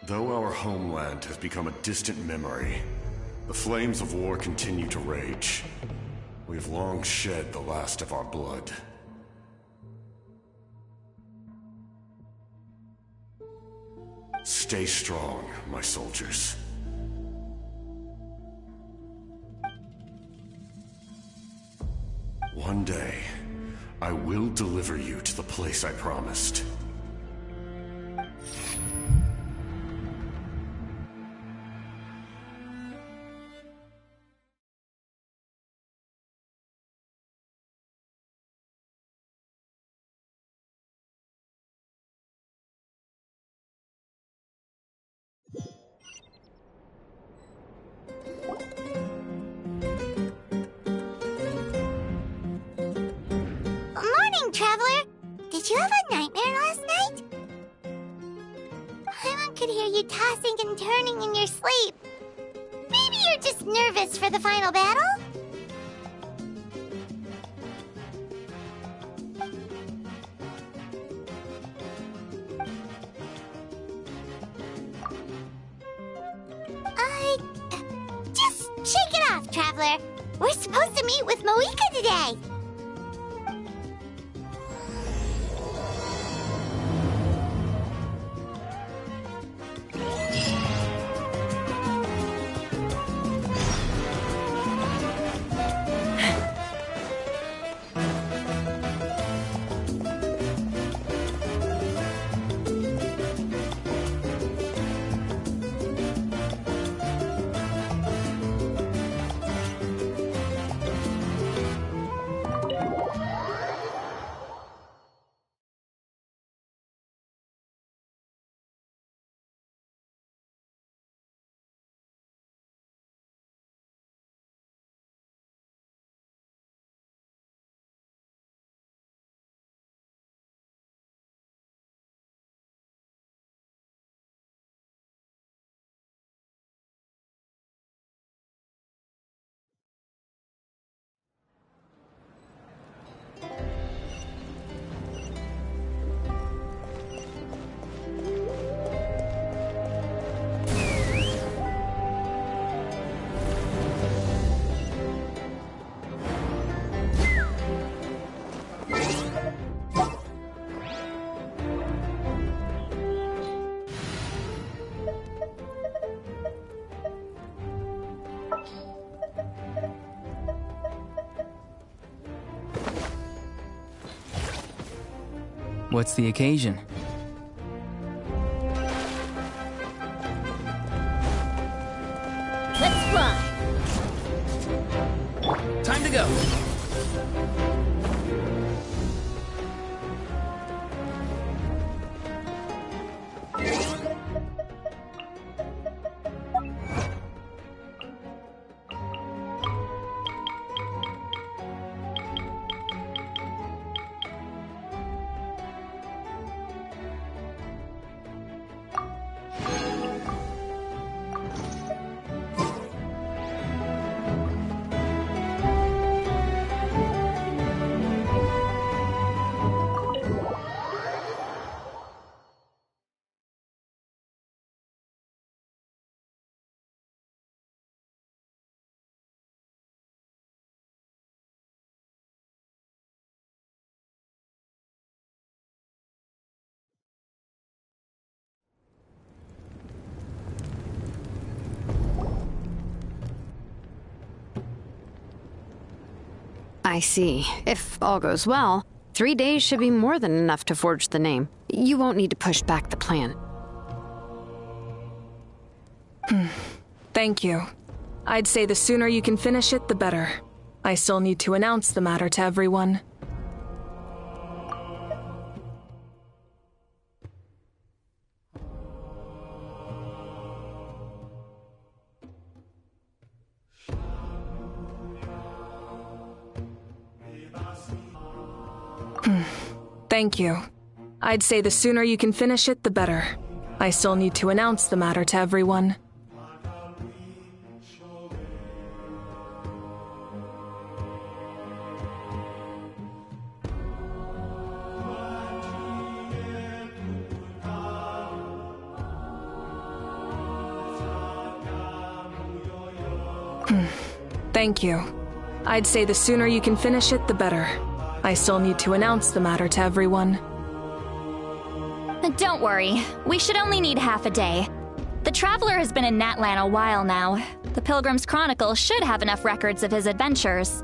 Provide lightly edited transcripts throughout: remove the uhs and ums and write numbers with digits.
Though our homeland has become a distant memory, the flames of war continue to rage. We've long shed the last of our blood. Stay strong, my soldiers. One day, I will deliver you to the place I promised. Traveler, did you have a nightmare last night? Paimon could hear you tossing and turning in your sleep. Maybe you're just nervous for the final battle? Just shake it off, Traveler. We're supposed to meet with Mavuika today. What's the occasion? Let's fly! Time to go! I see. If all goes well, 3 days should be more than enough to forge the name. You won't need to push back the plan. Thank you. I'd say the sooner you can finish it, the better. I still need to announce the matter to everyone. Thank you. I'd say the sooner you can finish it, the better. I still need to announce the matter to everyone. Thank you. I'd say the sooner you can finish it, the better. I still need to announce the matter to everyone. Don't worry, we should only need half a day. The Traveler has been in Natlan a while now. The Pilgrim's Chronicle should have enough records of his adventures.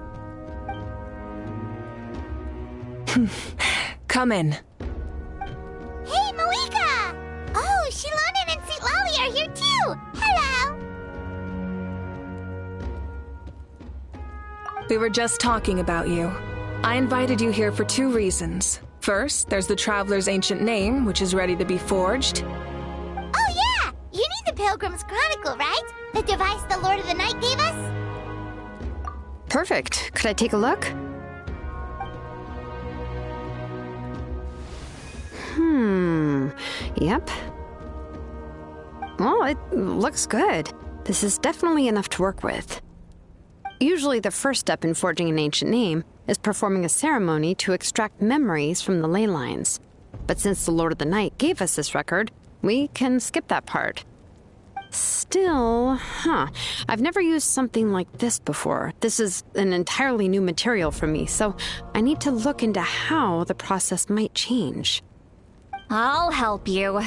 Come in. Hey, Mavuika! Oh, Citlali and Citlali are here too! Hello! We were just talking about you. I invited you here for 2 reasons. First, there's the Traveler's ancient name, which is ready to be forged. Oh yeah! You need the Pilgrim's Chronicle, right? The device the Lord of the Night gave us? Perfect. Could I take a look? Yep. Well, it looks good. This is definitely enough to work with. Usually the first step in forging an ancient name is performing a ceremony to extract memories from the ley lines. But since the Lord of the Night gave us this record, we can skip that part. Still, I've never used something like this before. This is an entirely new material for me, so I need to look into how the process might change. I'll help you.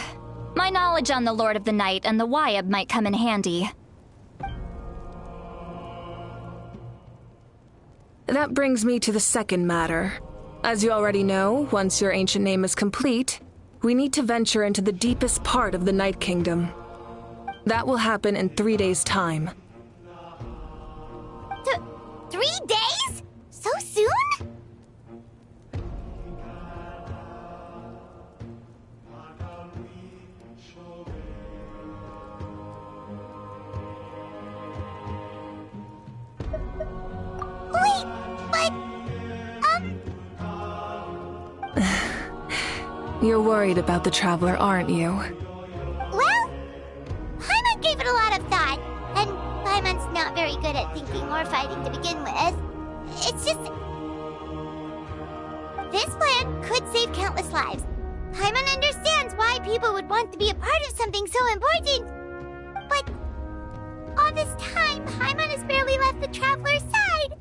My knowledge on the Lord of the Night and the Wyab might come in handy. That brings me to the second matter. As you already know, once your ancient name is complete, we need to venture into the deepest part of the Night Kingdom. That will happen in 3 days' time. 3 days? So soon? Wait, but... You're worried about the Traveler, aren't you? Well, Paimon gave it a lot of thought, and Paimon's not very good at thinking or fighting to begin with. It's just... This plan could save countless lives. Paimon understands why people would want to be a part of something so important. But all this time, Paimon has barely left the Traveler's side.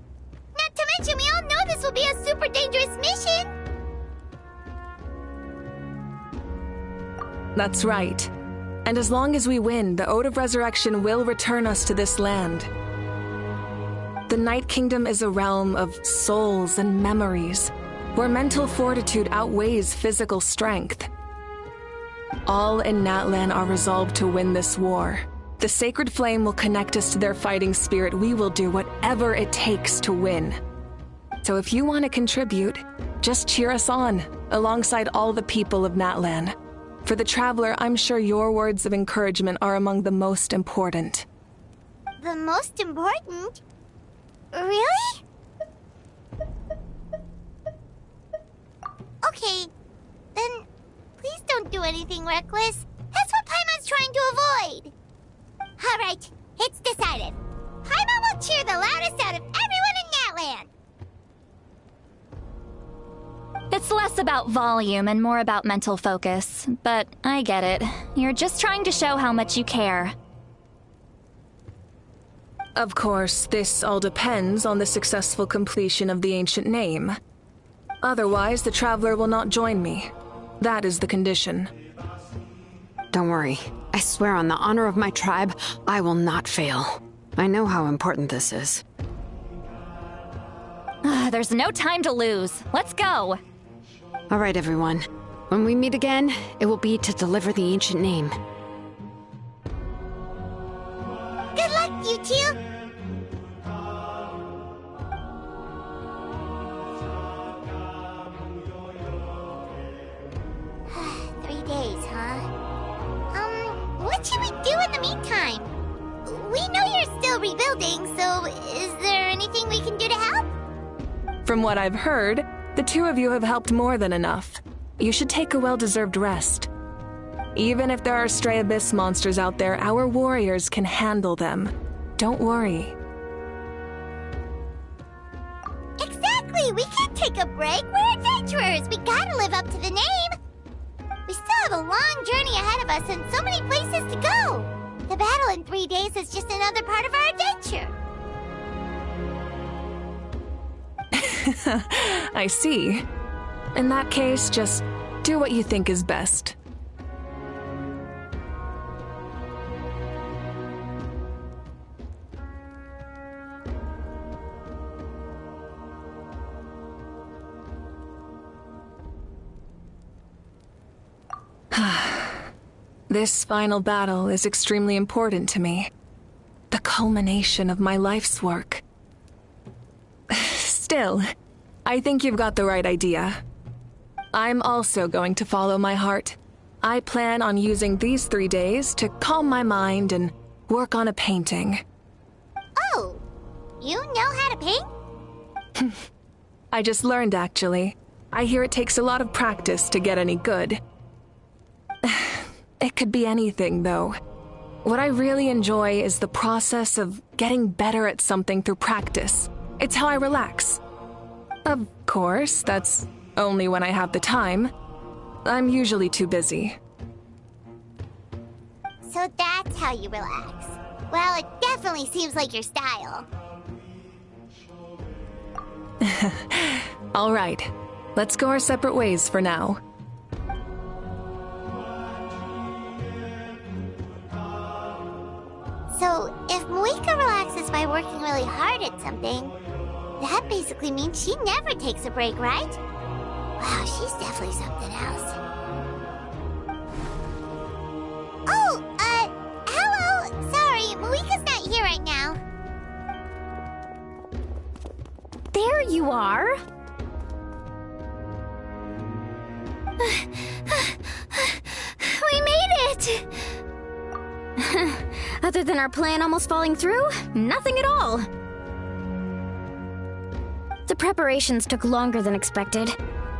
Not to mention, we all know this will be a super dangerous mission. That's right. And as long as we win, the Ode of Resurrection will return us to this land. The Night Kingdom is a realm of souls and memories. where mental fortitude outweighs physical strength. All in Natlan are resolved to win this war. The sacred flame will connect us to their fighting spirit. We will do whatever it takes to win. So if you want to contribute, just cheer us on, alongside all the people of Natlan. For the Traveler, I'm sure your words of encouragement are among the most important. The most important? Really? Okay, then please don't do anything reckless. That's what Paimon's trying to avoid. Alright, it's decided. Paimon will cheer the loudest out of everyone in Natlan. It's less about volume and more about mental focus, but I get it. You're just trying to show how much you care. Of course, this all depends on the successful completion of the ancient name. Otherwise, the Traveler will not join me. That is the condition. Don't worry. I swear on the honor of my tribe, I will not fail. I know how important this is. There's no time to lose. Let's go. All right, everyone. When we meet again, it will be to deliver the ancient name. Good luck, you two. What should we do in the meantime? We know you're still rebuilding, so is there anything we can do to help? From what I've heard, the two of you have helped more than enough. You should take a well-deserved rest. Even if there are stray abyss monsters out there, our warriors can handle them. Don't worry. Exactly! We can't take a break. We're adventurers. We gotta live up to the name. We still have a long journey ahead of us and so many places to go. The battle in 3 days is just another part of our adventure. I see. In that case, just do what you think is best. This final battle is extremely important to me. The culmination of my life's work. Still, I think you've got the right idea. I'm also going to follow my heart. I plan on using these 3 days to calm my mind and work on a painting. Oh, you know how to paint? I just learned, actually. I hear it takes a lot of practice to get any good. It could be anything, though. What I really enjoy is the process of getting better at something through practice. It's how I relax. Of course, that's only when I have the time. I'm usually too busy. So that's how you relax. Well, it definitely seems like your style. All right, let's go our separate ways for now. So, if Mavuika relaxes by working really hard at something, that basically means she never takes a break, right? Wow, she's definitely something else. Oh, hello! Sorry, Mavuika's not here right now. There you are. We made it! Other than our plan almost falling through, nothing at all. The preparations took longer than expected.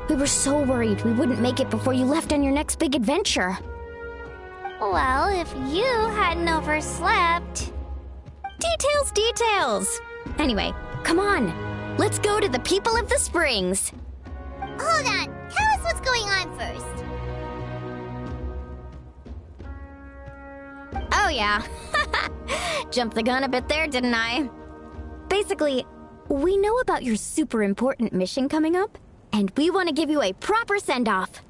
We were so worried we wouldn't make it before you left on your next big adventure. Well, if you hadn't overslept... Details! Anyway, come on. Let's go to the people of the Springs. Hold on, tell us what's going on first. Oh yeah. Jumped the gun a bit there, didn't I? Basically, we know about your super important mission coming up, and we want to give you a proper send-off.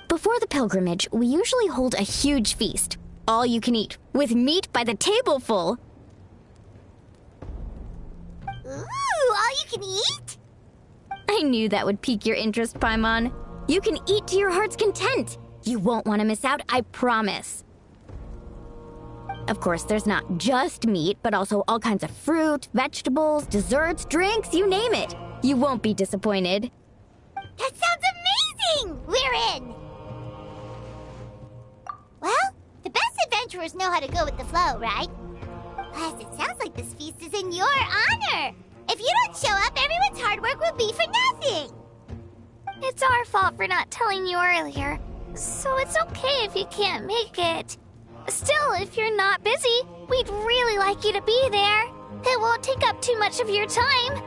Before the pilgrimage, we usually hold a huge feast. All you can eat, with meat by the tableful. Ooh, all you can eat? I knew that would pique your interest, Paimon. You can eat to your heart's content. You won't want to miss out, I promise. Of course, there's not just meat, but also all kinds of fruit, vegetables, desserts, drinks, you name it. You won't be disappointed. That sounds amazing! We're in! Well, the best adventurers know how to go with the flow, right? Plus, it sounds like this feast is in your honor. If you don't show up, everyone's hard work will be for nothing. It's our fault for not telling you earlier, so it's okay if you can't make it. Still, if you're not busy, we'd really like you to be there. It won't take up too much of your time.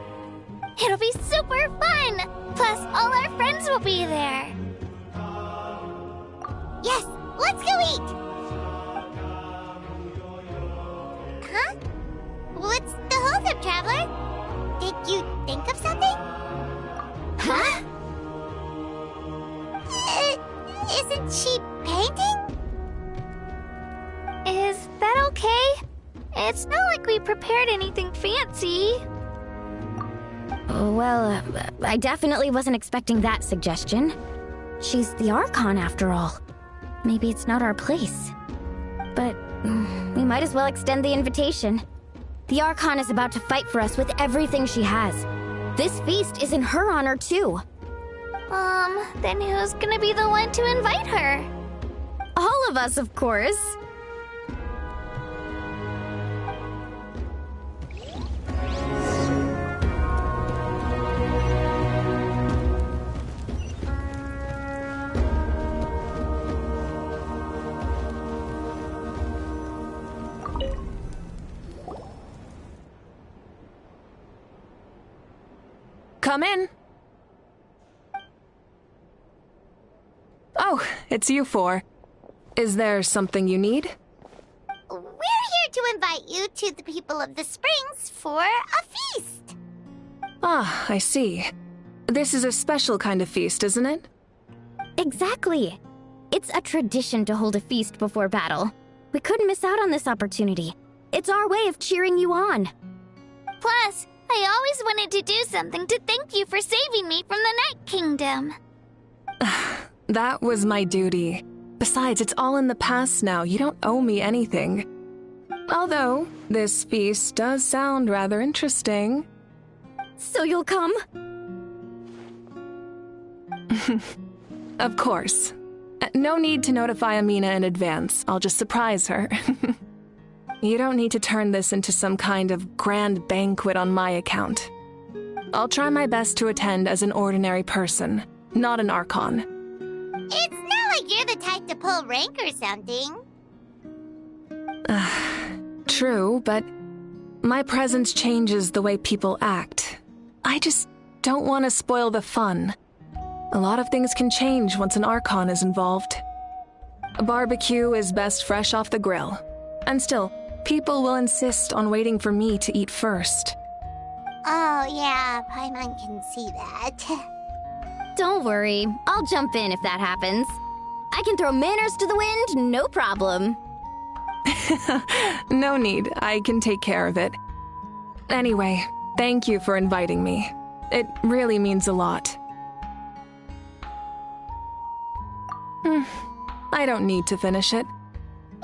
It'll be super fun! Plus, all our friends will be there. Yes, let's go eat! Huh? What's the holdup, Traveler? Did you think of something? Huh? Isn't she painting? Is that okay? It's not like we prepared anything fancy. Well, I definitely wasn't expecting that suggestion. She's the Archon, after all. Maybe it's not our place. But we might as well extend the invitation. The Archon is about to fight for us with everything she has. This feast is in her honor, too. Then who's gonna be the one to invite her? All of us, of course. Come in. Oh, it's you four. Is there something you need? We're here to invite you to the people of the Springs for a feast. Ah, I see. This is a special kind of feast, isn't it? Exactly. It's a tradition to hold a feast before battle. We couldn't miss out on this opportunity. It's our way of cheering you on. Plus, I always wanted to do something to thank you for saving me from the Night Kingdom. That was my duty. Besides, it's all in the past now. You don't owe me anything. Although, this feast does sound rather interesting. So you'll come? Of course. No need to notify Amina in advance. I'll just surprise her. You don't need to turn this into some kind of grand banquet on my account. I'll try my best to attend as an ordinary person, not an Archon. It's not like you're the type to pull rank or something. True, but my presence changes the way people act. I just don't want to spoil the fun. A lot of things can change once an Archon is involved. A barbecue is best fresh off the grill. And still, people will insist on waiting for me to eat first. Oh yeah, Paimon can see that. Don't worry. I'll jump in if that happens. I can throw manners to the wind, no problem. No need. I can take care of it. Anyway, thank you for inviting me. It really means a lot. I don't need to finish it.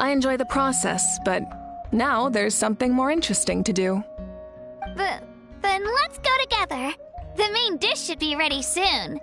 I enjoy the process, but now there's something more interesting to do. Then let's go together. The main dish should be ready soon.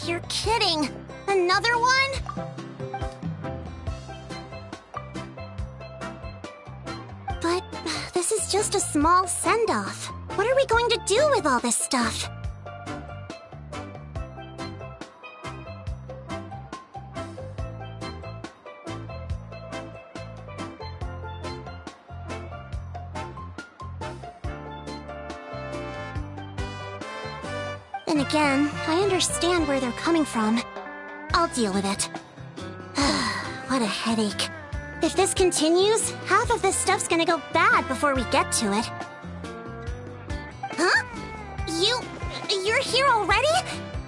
You're kidding. Another one? But this is just a small send-off. What are we going to do with all this stuff? Then again, I understand where they're coming from. I'll deal with it. What a headache. If this continues, half of this stuff's gonna go bad before we get to it. Huh? You're here already?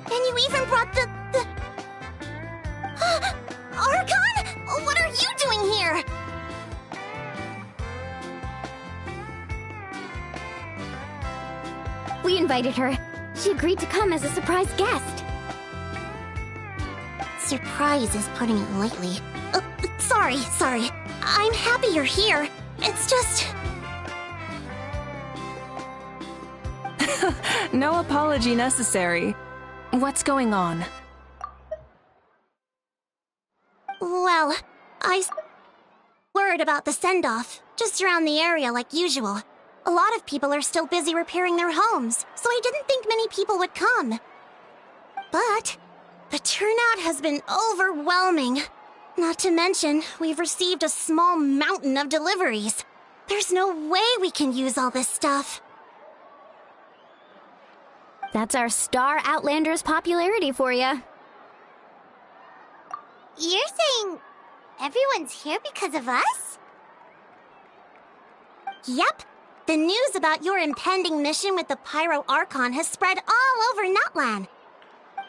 And you even brought the... Archon? What are you doing here? We invited her. She agreed to come as a surprise guest. Surprise is putting it lightly. Sorry. I'm happy you're here. It's just... No apology necessary. What's going on? Well, word about the send-off, just around the area like usual. A lot of people are still busy repairing their homes, so I didn't think many people would come. But the turnout has been overwhelming. Not to mention, we've received a small mountain of deliveries. There's no way we can use all this stuff. That's our Star Outlander's popularity for you. You're saying everyone's here because of us? Yep. The news about your impending mission with the Pyro Archon has spread all over Nutland.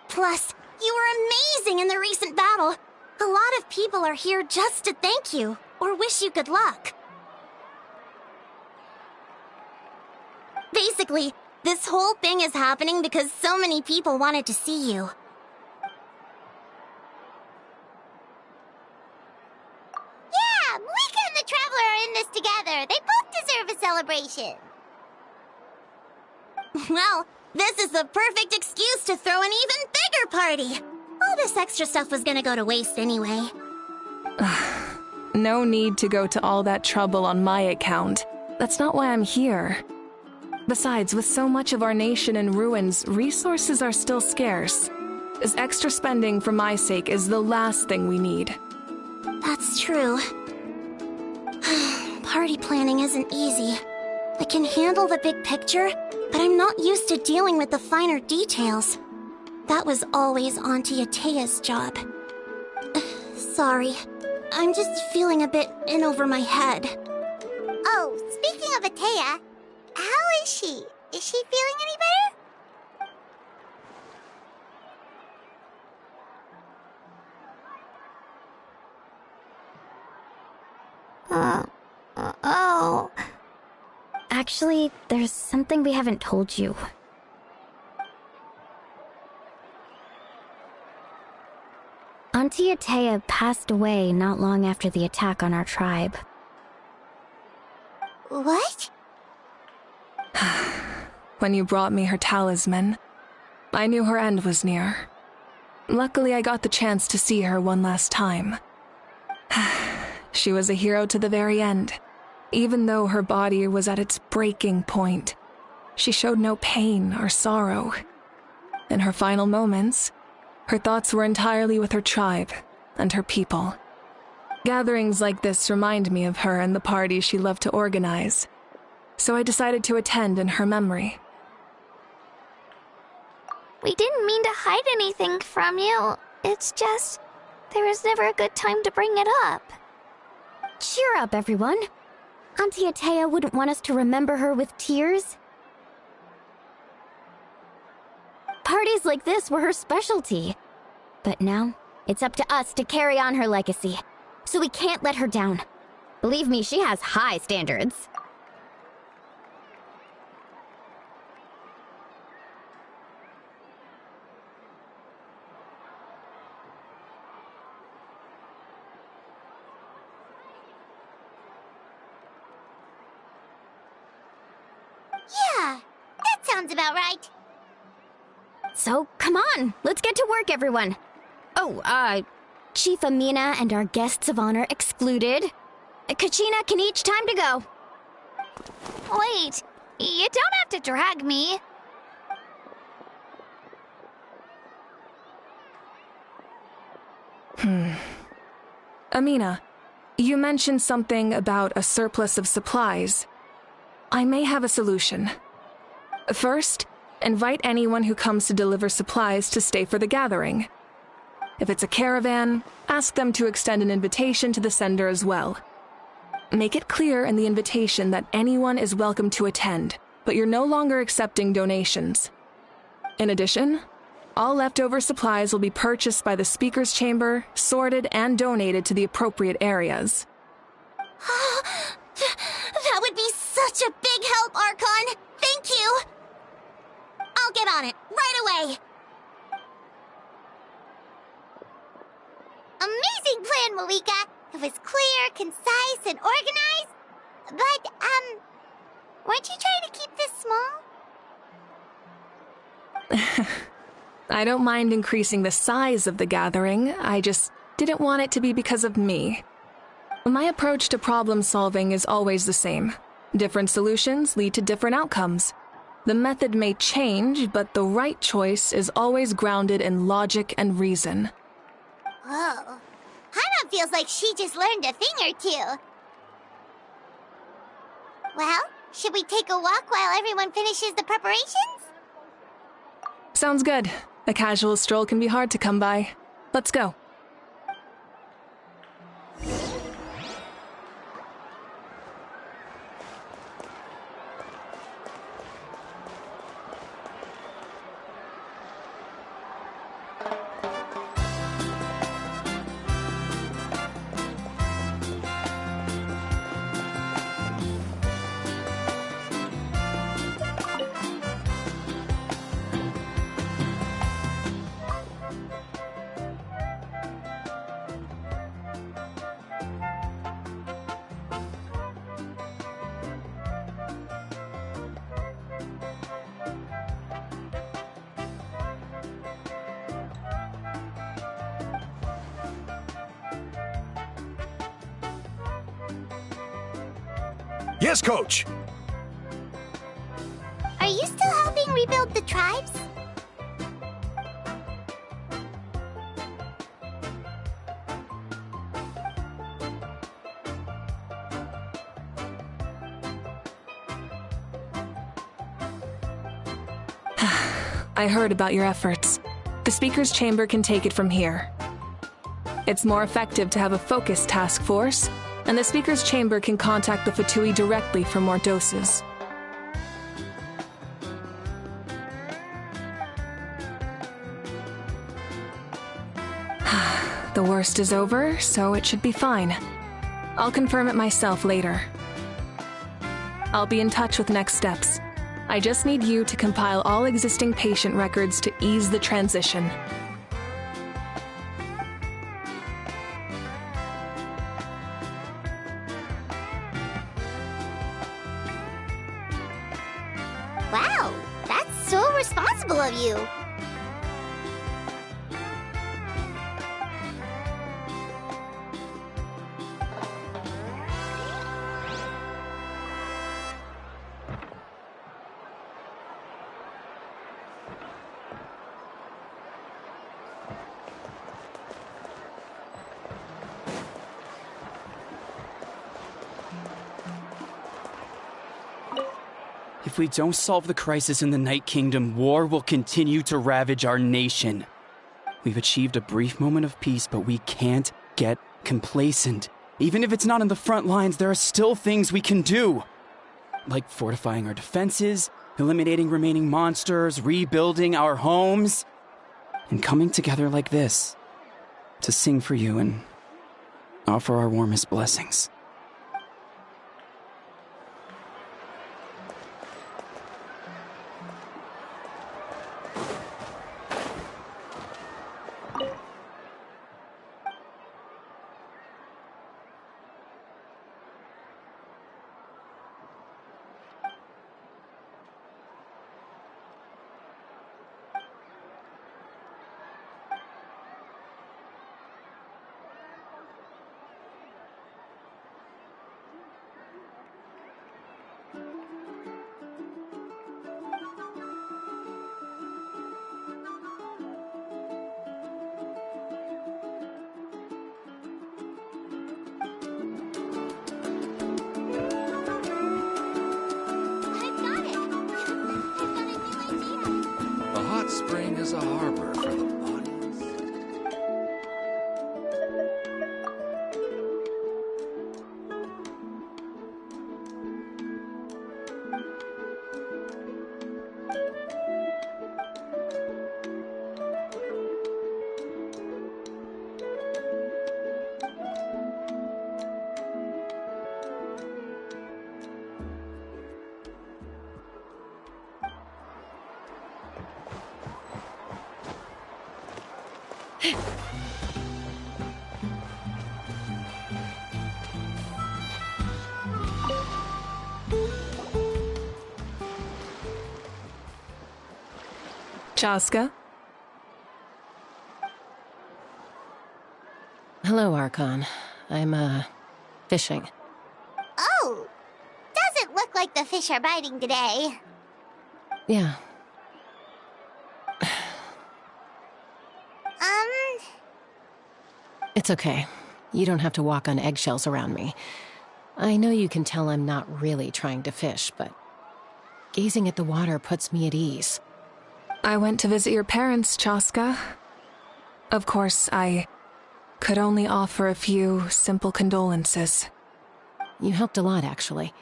Plus, you were amazing in the recent battle. A lot of people are here just to thank you, or wish you good luck. Basically, this whole thing is happening because so many people wanted to see you. Yeah, Mavuika and the Traveler are in this together. They both deserve a celebration. Well, this is the perfect excuse to throw an even bigger party. All this extra stuff was gonna go to waste anyway. No need to go to all that trouble on my account. That's not why I'm here. Besides, with so much of our nation in ruins, resources are still scarce. This extra spending for my sake is the last thing we need. That's true. Party planning isn't easy. I can handle the big picture, but I'm not used to dealing with the finer details. That was always Auntie Atea's job. Sorry. I'm just feeling a bit in over my head. Oh, speaking of Atea, how is she? Is she feeling any better? Oh. Actually, there's something we haven't told you. Auntie Atea passed away not long after the attack on our tribe. What? When you brought me her talisman, I knew her end was near. Luckily, I got the chance to see her one last time. She was a hero to the very end. Even though her body was at its breaking point, she showed no pain or sorrow. In her final moments, her thoughts were entirely with her tribe and her people. Gatherings like this remind me of her and the parties she loved to organize, so I decided to attend in her memory. We didn't mean to hide anything from you. It's just, there was never a good time to bring it up. Cheer up, everyone. Auntie Atea wouldn't want us to remember her with tears. Parties like this were her specialty. But now, it's up to us to carry on her legacy. So we can't let her down. Believe me, she has high standards. Yeah, that sounds about right. So, come on, let's get to work, everyone. Oh, Chief Amina and our guests of honor excluded. Kachina can each time to go. Wait, you don't have to drag me. Amina, you mentioned something about a surplus of supplies. I may have a solution. First, invite anyone who comes to deliver supplies to stay for the gathering. If it's a caravan, ask them to extend an invitation to the sender as well. Make it clear in the invitation that anyone is welcome to attend, but you're no longer accepting donations. In addition, all leftover supplies will be purchased by the speaker's chamber, sorted, and donated to the appropriate areas. That would be such a big help, Archon! Thank you! I'll get on it, right away! Amazing plan, Mavuika! It was clear, concise, and organized. But, weren't you trying to keep this small? I don't mind increasing the size of the gathering, I just didn't want it to be because of me. My approach to problem solving is always the same. Different solutions lead to different outcomes. The method may change, but the right choice is always grounded in logic and reason. Whoa. Hana feels like she just learned a thing or two. Well, should we take a walk while everyone finishes the preparations? Sounds good. A casual stroll can be hard to come by. Let's go. Yes, Coach! Are you still helping rebuild the tribes? I heard about your efforts. The Speaker's Chamber can take it from here. It's more effective to have a focused task force, and the Speaker's Chamber can contact the Fatui directly for more doses. The worst is over, so it should be fine. I'll confirm it myself later. I'll be in touch with next steps. I just need you to compile all existing patient records to ease the transition. Wow, that's so responsible of you. If we don't solve the crisis in the Night Kingdom, war will continue to ravage our nation. We've achieved a brief moment of peace, but we can't get complacent. Even if it's not in the front lines, there are still things we can do. Like fortifying our defenses, eliminating remaining monsters, rebuilding our homes, and coming together like this to sing for you and offer our warmest blessings. spring as a harbor for the bodies. Chaska? Hello, Archon. I'm, fishing. Oh! Doesn't look like the fish are biting today. Yeah. It's okay. You don't have to walk on eggshells around me. I know you can tell I'm not really trying to fish, but gazing at the water puts me at ease. I went to visit your parents, Chaska. Of course, I could only offer a few simple condolences. You helped a lot, actually.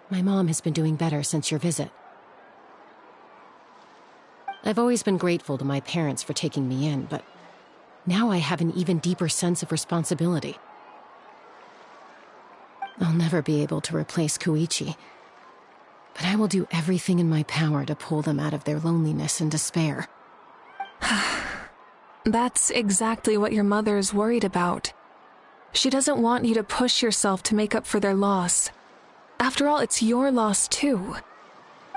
My mom has been doing better since your visit. I've always been grateful to my parents for taking me in, but now I have an even deeper sense of responsibility. I'll never be able to replace Koichi, but I will do everything in my power to pull them out of their loneliness and despair. That's exactly what your mother is worried about. She doesn't want you to push yourself to make up for their loss. After all, it's your loss too.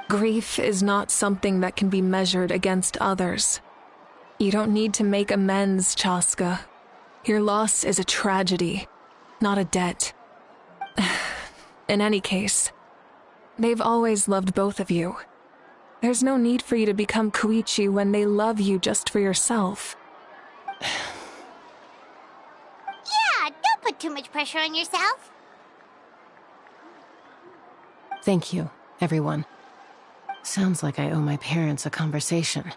Grief is not something that can be measured against others. You don't need to make amends, Chaska. Your loss is a tragedy, not a debt. In any case, they've always loved both of you. There's no need for you to become Koichi when they love you just for yourself. Yeah, don't put too much pressure on yourself. Thank you, everyone. Sounds like I owe my parents a conversation.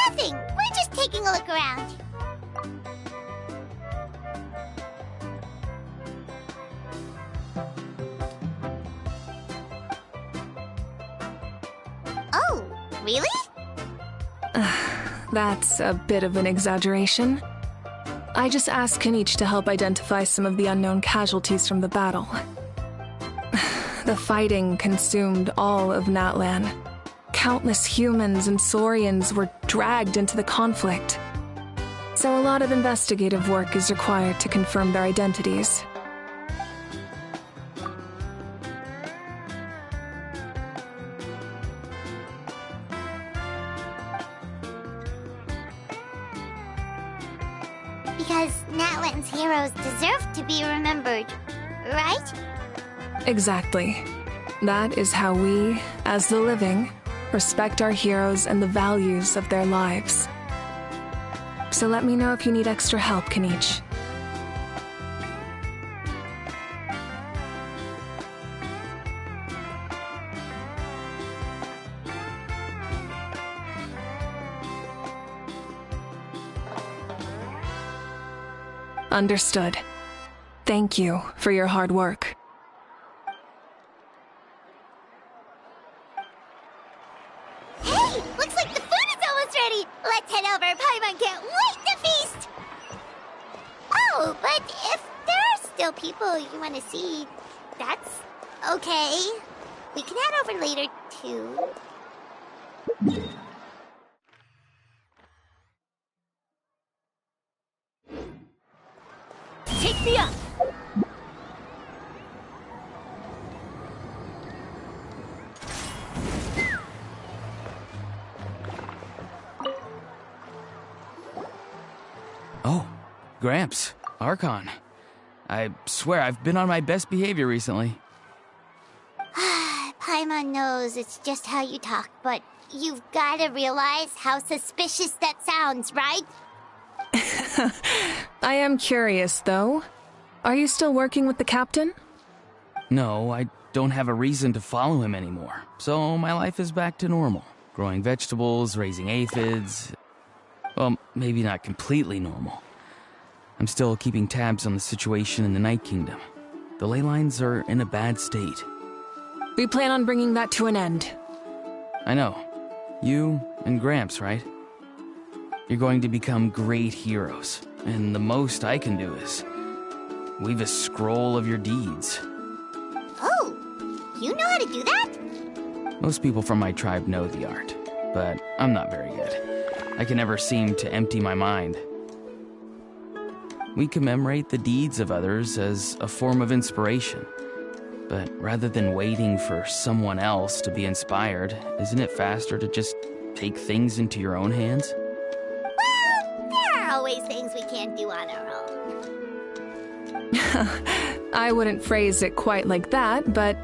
Nothing. We're just taking a look around. Oh, really? That's a bit of an exaggeration. I just asked Kenichi to help identify some of the unknown casualties from the battle. The fighting consumed all of Natlan. Countless humans and Saurians were dragged into the conflict. So a lot of investigative work is required to confirm their identities. Because Natlan's heroes deserve to be remembered, right? Exactly. That is how we, as the living, respect our heroes and the values of their lives. So let me know if you need extra help, Kenichi. Understood. Thank you for your hard work. Hey, looks like the food is almost ready. Let's head over. Paimon can't wait to feast. Oh, but if there are still people you want to see, that's okay. We can head over later, too. Take me up! Oh, Gramps, Archon. I swear I've been on my best behavior recently. Paimon knows it's just how you talk, but you've gotta realize how suspicious that sounds, right? I am curious, though. Are you still working with the captain? No, I don't have a reason to follow him anymore, so my life is back to normal. Growing vegetables, raising aphids. Well, maybe not completely normal. I'm still keeping tabs on the situation in the Night Kingdom. The ley lines are in a bad state. We plan on bringing that to an end. I know. You and Gramps, right? You're going to become great heroes, and the most I can do is weave a scroll of your deeds. Oh, you know how to do that? Most people from my tribe know the art, but I'm not very good. I can never seem to empty my mind. We commemorate the deeds of others as a form of inspiration. But rather than waiting for someone else to be inspired, isn't it faster to just take things into your own hands? Well, there are always things we can't do on our own. I wouldn't phrase it quite like that, but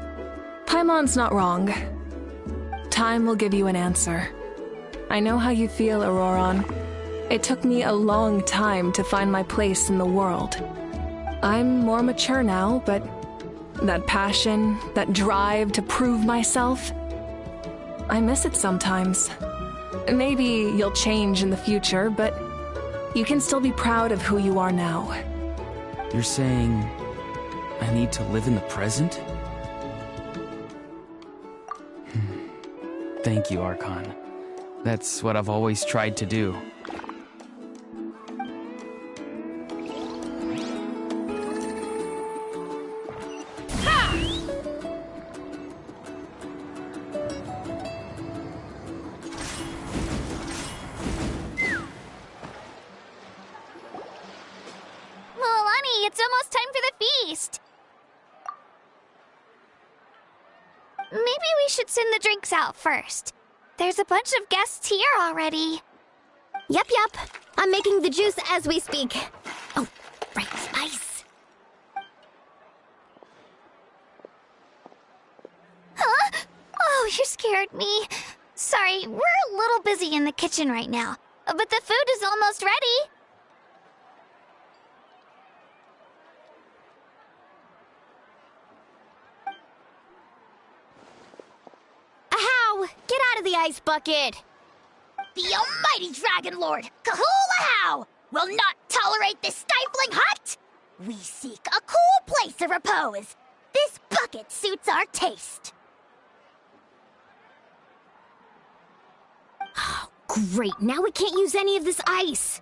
Paimon's not wrong. Time will give you an answer. I know how you feel, Auroron. It took me a long time to find my place in the world. I'm more mature now, but that passion, that drive to prove myself, I miss it sometimes. Maybe you'll change in the future, but you can still be proud of who you are now. You're saying I need to live in the present? Thank you, Archon. That's what I've always tried to do. It's almost time for the feast! Maybe we should send the drinks out first. There's a bunch of guests here already. Yep. I'm making the juice as we speak. Oh, right, spice. Huh? Oh, you scared me. Sorry, we're a little busy in the kitchen right now, but the food is almost ready. Ahow! Get out of the ice bucket! The almighty Dragon Lord, Kahulahau, will not tolerate this stifling hut! We seek a cool place of repose. This bucket suits our taste. Oh, great. Now we can't use any of this ice.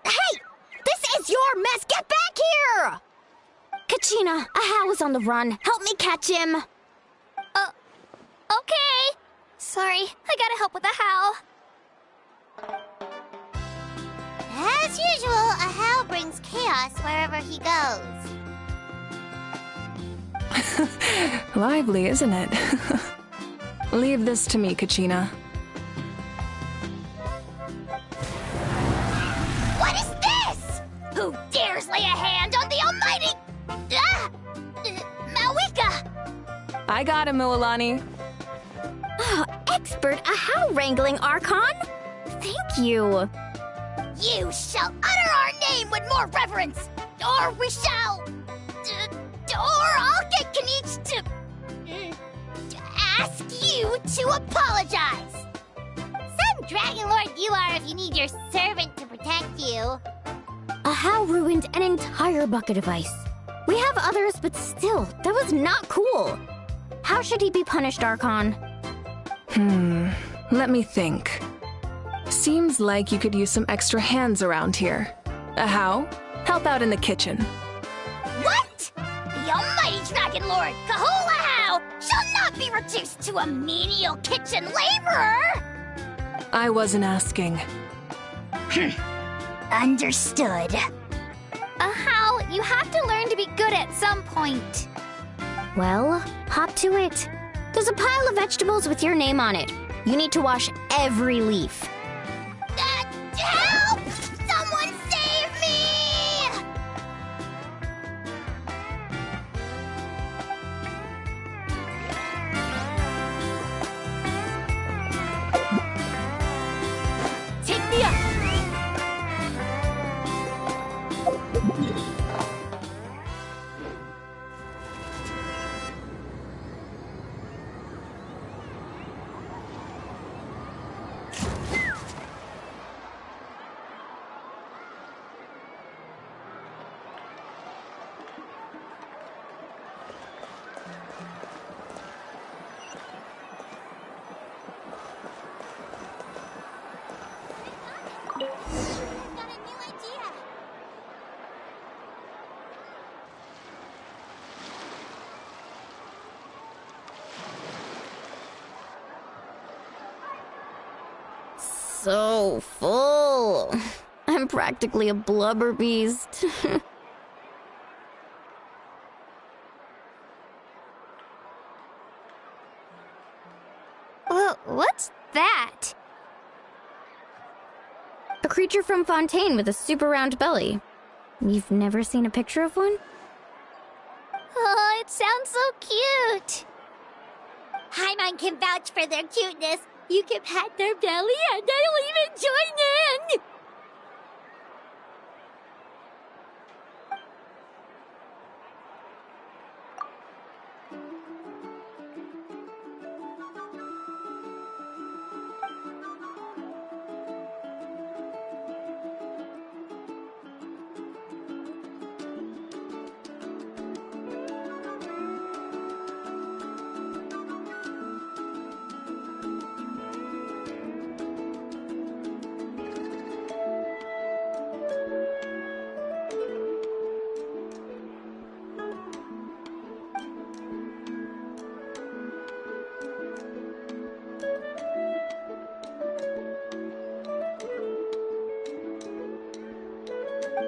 Hey! This is your mess! Get back here! Kachina, Ahow is on the run. Help me catch him. Okay. Sorry, I gotta help with the how. As usual, Ahow brings chaos wherever he goes. Lively, isn't it? Leave this to me, Kachina. What is this? Who dares lay a hand on the almighty... Mavuika! I got him, Mualani. Oh, expert Ahow wrangling, Archon. Thank you. You shall utter our name with more reverence, or we shall... or I'll get Kanich to ask you to apologize. Some Dragon Lord you are if you need your servant to protect you. Ahow ruined an entire bucket of ice. We have others, but still, that was not cool. How should he be punished, Archon? Let me think. Seems like you could use some extra hands around here. Ahow, help out in the kitchen. What? The almighty Dragon Lord, Kahulahau, shall not be reduced to a menial kitchen laborer! I wasn't asking. Understood. How? You have to learn to be good at some point. Well, hop to it. There's a pile of vegetables with your name on it. You need to wash every leaf. Help! Someone save me! Take me up! So full. I'm practically a blubber beast. What's that? A creature from Fontaine with a super round belly. You've never seen a picture of one? Oh, it sounds so cute. Paimon can vouch for their cuteness. You can pat their belly and they'll even join in!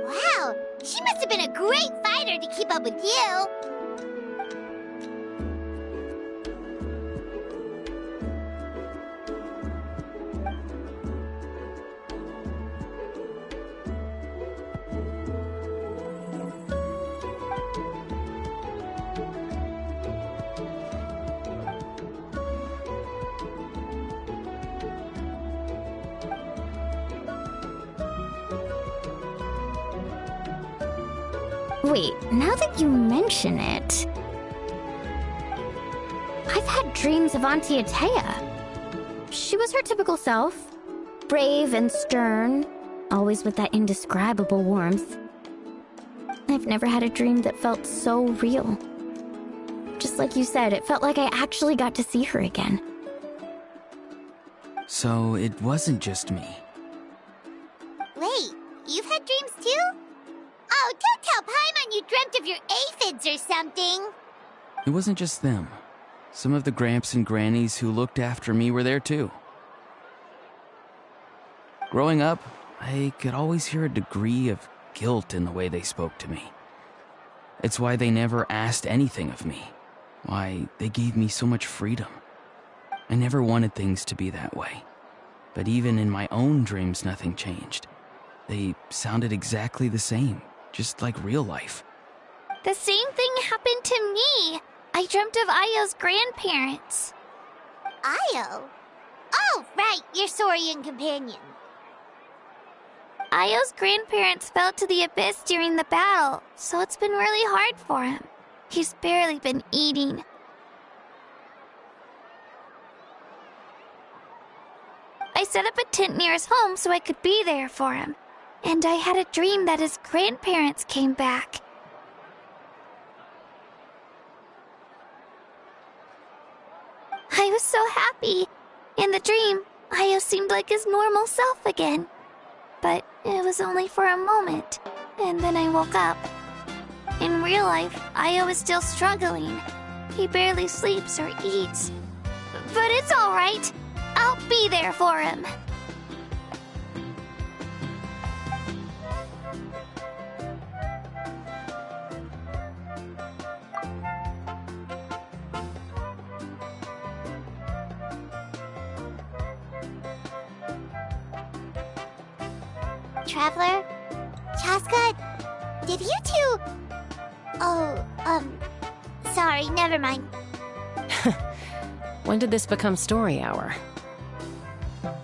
Wow, she must have been a great fighter to keep up with you. Wait, now that you mention it... I've had dreams of Auntie Atea. She was her typical self. Brave and stern, always with that indescribable warmth. I've never had a dream that felt so real. Just like you said, it felt like I actually got to see her again. So it wasn't just me. Wait, you've had dreams too? Oh, don't tell Paimon you dreamt of your aphids or something. It wasn't just them. Some of the Gramps and Grannies who looked after me were there too. Growing up, I could always hear a degree of guilt in the way they spoke to me. It's why they never asked anything of me. Why they gave me so much freedom. I never wanted things to be that way. But even in my own dreams, nothing changed. They sounded exactly the same, just like real life. The same thing happened to me. I dreamt of Ayo's grandparents. Ayo? Oh, right, your Saurian companion. Ayo's grandparents fell to the abyss during the battle, so it's been really hard for him. He's barely been eating. I set up a tent near his home so I could be there for him. And I had a dream that his grandparents came back. I was so happy. In the dream, Ayo seemed like his normal self again. But it was only for a moment, and then I woke up. In real life, Ayo is still struggling. He barely sleeps or eats. But it's all right. I'll be there for him. Traveler. Chaska, did you two... Oh, sorry, never mind. When did this become story hour?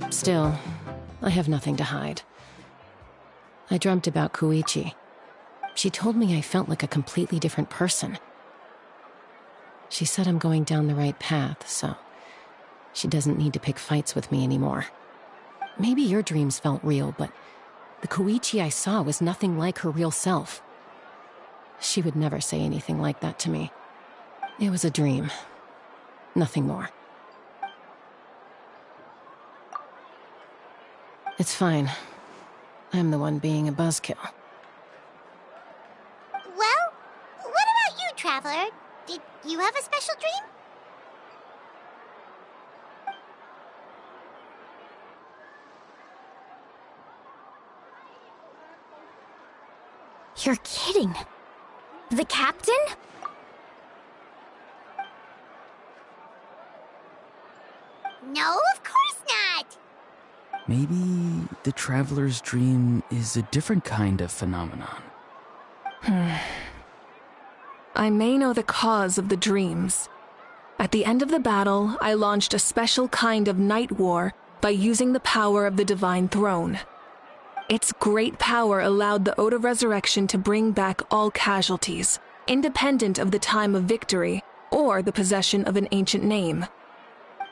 Still, I have nothing to hide. I dreamt about Koichi. She told me I felt like a completely different person. She said I'm going down the right path, so she doesn't need to pick fights with me anymore. Maybe your dreams felt real, but the Koichi I saw was nothing like her real self. She would never say anything like that to me. It was a dream. Nothing more. It's fine. I'm the one being a buzzkill. Well, what about you, Traveler? Did you have a special dream? You're kidding. The captain? No, of course not! Maybe the traveler's dream is a different kind of phenomenon. I may know the cause of the dreams. At the end of the battle, I launched a special kind of night war by using the power of the Divine Throne. Its great power allowed the Ode of Resurrection to bring back all casualties, independent of the time of victory or the possession of an ancient name.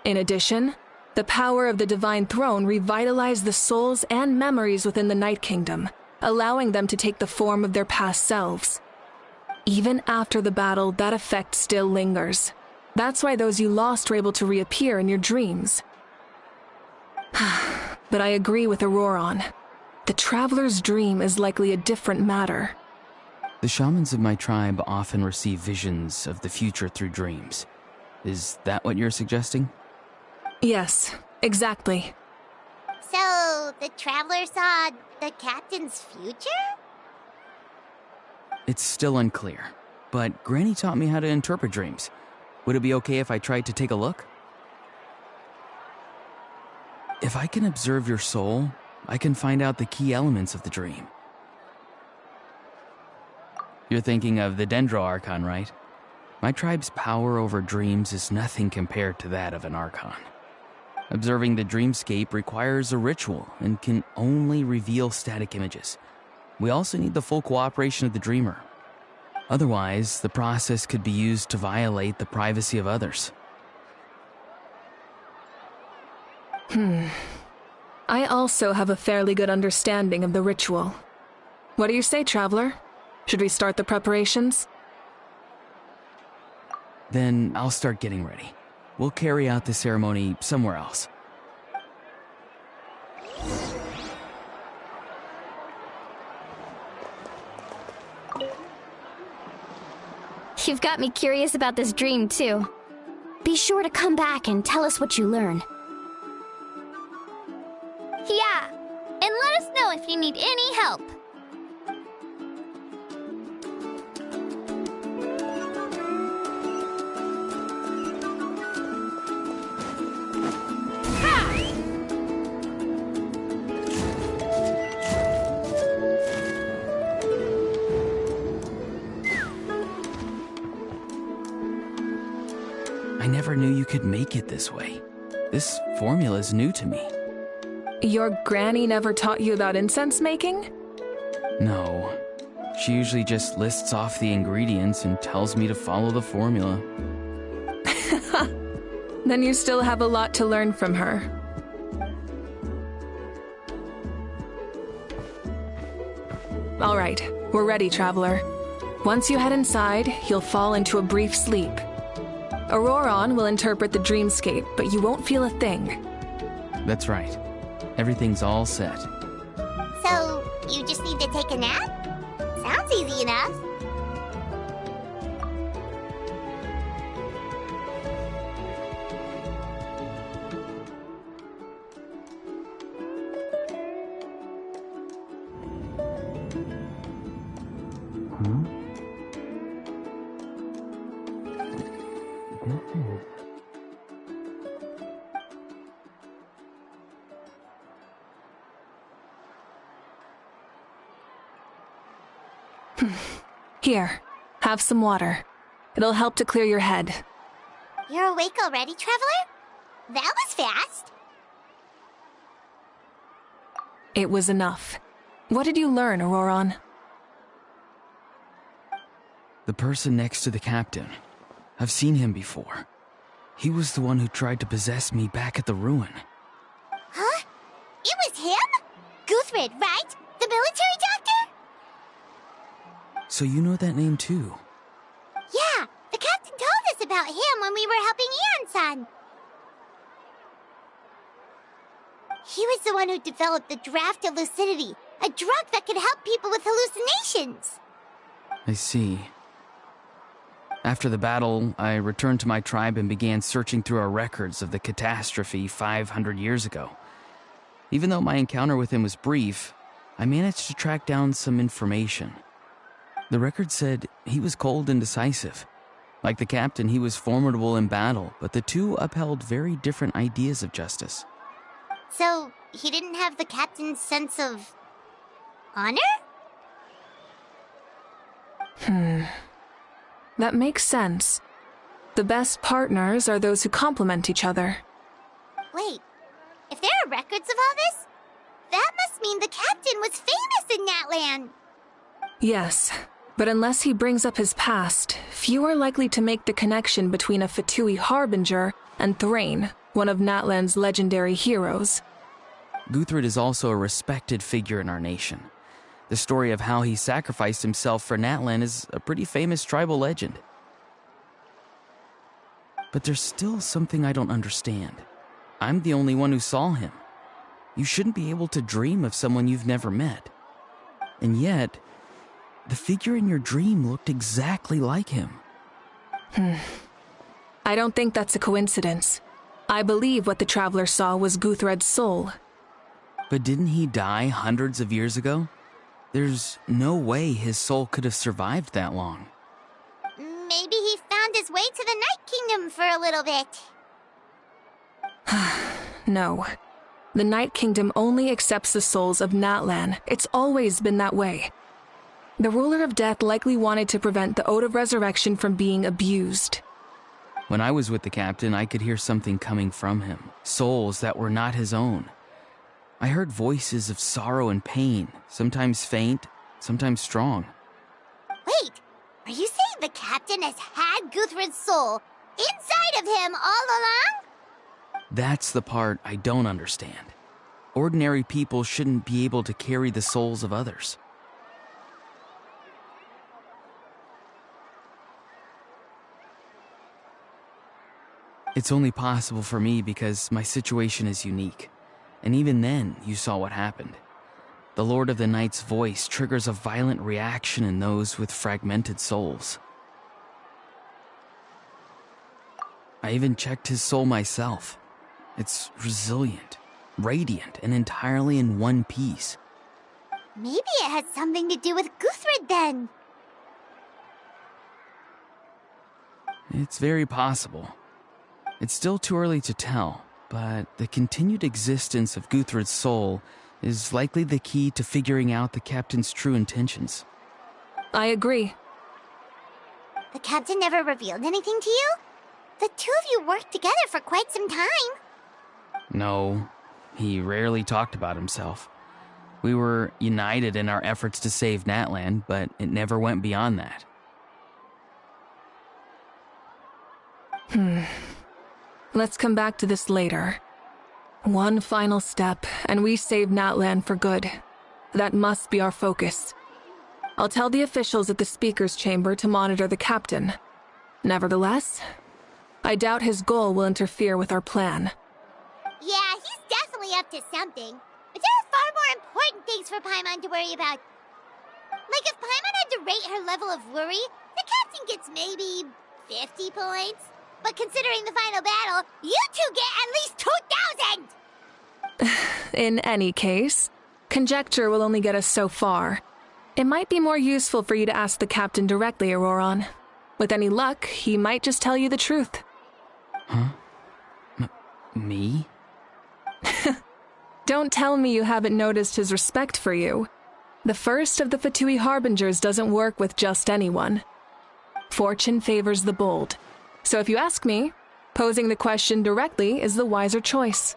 In addition, the power of the Divine Throne revitalized the souls and memories within the Night Kingdom, allowing them to take the form of their past selves. Even after the battle, that effect still lingers. That's why those you lost were able to reappear in your dreams. But I agree with Auroron. The Traveler's dream is likely a different matter. The shamans of my tribe often receive visions of the future through dreams. Is that what you're suggesting? Yes, exactly. So, the Traveler saw the captain's future? It's still unclear, but Granny taught me how to interpret dreams. Would it be okay if I tried to take a look? If I can observe your soul, I can find out the key elements of the dream. You're thinking of the Dendro Archon, right? My tribe's power over dreams is nothing compared to that of an Archon. Observing the dreamscape requires a ritual and can only reveal static images. We also need the full cooperation of the dreamer. Otherwise, the process could be used to violate the privacy of others. I also have a fairly good understanding of the ritual. What do you say, Traveler? Should we start the preparations? Then I'll start getting ready. We'll carry out the ceremony somewhere else. You've got me curious about this dream, too. Be sure to come back and tell us what you learn. Yeah, and let us know if you need any help. I never knew you could make it this way. This formula is new to me. Your granny never taught you about incense making? No. She usually just lists off the ingredients and tells me to follow the formula. Then you still have a lot to learn from her. All right, we're ready, Traveler. Once you head inside, you'll fall into a brief sleep. Auroron will interpret the dreamscape, but you won't feel a thing. That's right. Everything's all set. So, you just need to take a nap? Sounds easy enough. Here, have some water. It'll help to clear your head. You're awake already, Traveler? That was fast. It was enough. What did you learn, Auroron? The person next to the captain. I've seen him before. He was the one who tried to possess me back at the ruin. Huh? It was him? Guthred, right? The military doctor? So you know that name too? Yeah, the captain told us about him when we were helping Ian-san. He was the one who developed the draft of lucidity, a drug that could help people with hallucinations. I see. After the battle, I returned to my tribe and began searching through our records of the catastrophe 500 years ago. Even though my encounter with him was brief, I managed to track down some information. The record said he was cold and decisive. Like the captain, he was formidable in battle, but the two upheld very different ideas of justice. So, he didn't have the captain's sense of honor? That makes sense. The best partners are those who complement each other. Wait, if there are records of all this, that must mean the captain was famous in Natlan. Yes, but unless he brings up his past, few are likely to make the connection between a Fatui harbinger and Thrain, one of Natlan's legendary heroes. Guthred is also a respected figure in our nation. The story of how he sacrificed himself for Natlan is a pretty famous tribal legend. But there's still something I don't understand. I'm the only one who saw him. You shouldn't be able to dream of someone you've never met. And yet, the figure in your dream looked exactly like him. I don't think that's a coincidence. I believe what the Traveler saw was Guthred's soul. But didn't he die hundreds of years ago? There's no way his soul could have survived that long. Maybe he found his way to the Night Kingdom for a little bit. No. The Night Kingdom only accepts the souls of Natlan. It's always been that way. The Ruler of Death likely wanted to prevent the Ode of Resurrection from being abused. When I was with the captain, I could hear something coming from him. Souls that were not his own. I heard voices of sorrow and pain, sometimes faint, sometimes strong. Wait, are you saying the captain has had Guthred's soul inside of him all along? That's the part I don't understand. Ordinary people shouldn't be able to carry the souls of others. It's only possible for me because my situation is unique. And even then, you saw what happened. The Lord of the Night's voice triggers a violent reaction in those with fragmented souls. I even checked his soul myself. It's resilient, radiant, and entirely in one piece. Maybe it had something to do with Guthred then. It's very possible. It's still too early to tell, but the continued existence of Guthred's soul is likely the key to figuring out the captain's true intentions. I agree. The captain never revealed anything to you? The two of you worked together for quite some time. No, he rarely talked about himself. We were united in our efforts to save Natlan, but it never went beyond that. Let's come back to this later. One final step, and we save Natlan for good. That must be our focus. I'll tell the officials at the speaker's chamber to monitor the captain. Nevertheless, I doubt his goal will interfere with our plan. Yeah, he's definitely up to something. But there are far more important things for Paimon to worry about. Like if Paimon had to rate her level of worry, the captain gets maybe 50 points. But considering the final battle, you two get at least 2,000! In any case, conjecture will only get us so far. It might be more useful for you to ask the captain directly, Auroron. With any luck, he might just tell you the truth. Huh? Me? Don't tell me you haven't noticed his respect for you. The first of the Fatui Harbingers doesn't work with just anyone. Fortune favors the bold. So if you ask me, posing the question directly is the wiser choice.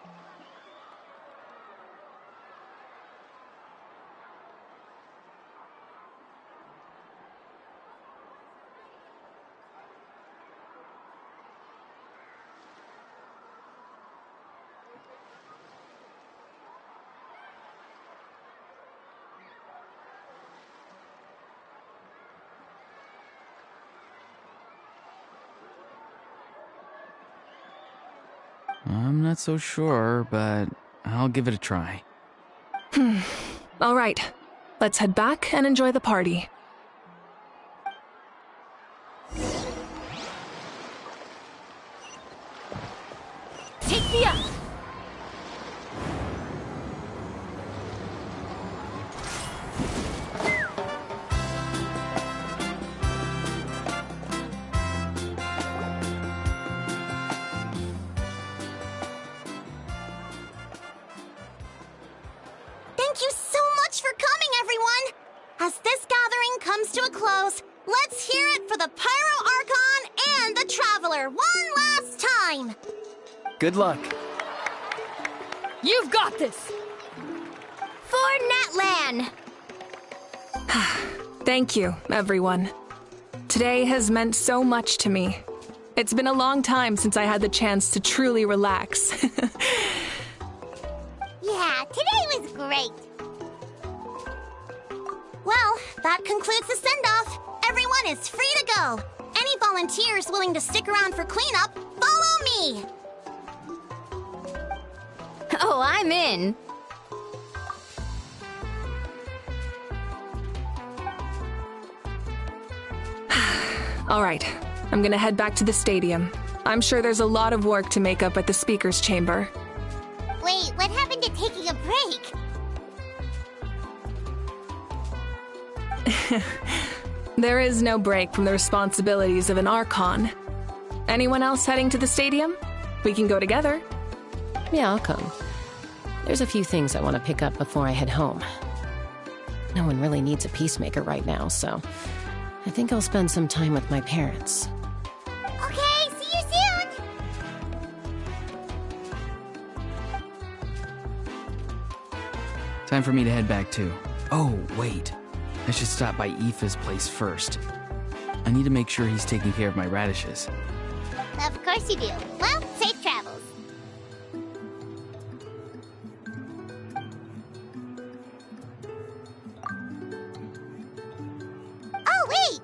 I'm not so sure, but I'll give it a try. All right, let's head back and enjoy the party. Take me up! Thank you so much for coming, everyone! As this gathering comes to a close, let's hear it for the Pyro Archon and the Traveler one last time! Good luck. You've got this! For Natlan! Thank you, everyone. Today has meant so much to me. It's been a long time since I had the chance to truly relax. Yeah, today was great. Well, that concludes the send-off. Everyone is free to go. Any volunteers willing to stick around for cleanup, follow me! Oh, I'm in. All right, I'm gonna head back to the stadium. I'm sure there's a lot of work to make up at the speaker's chamber. Wait, what happened to taking a break? There is no break from the responsibilities of an Archon. Anyone else heading to the stadium? We can go together. Yeah, I'll come. There's a few things I want to pick up before I head home. No one really needs a peacemaker right now, so I think I'll spend some time with my parents. Okay, see you soon! Time for me to head back too. Oh, wait. I should stop by Aoife's place first. I need to make sure he's taking care of my radishes. Of course you do. Well, safe travels. Oh, wait!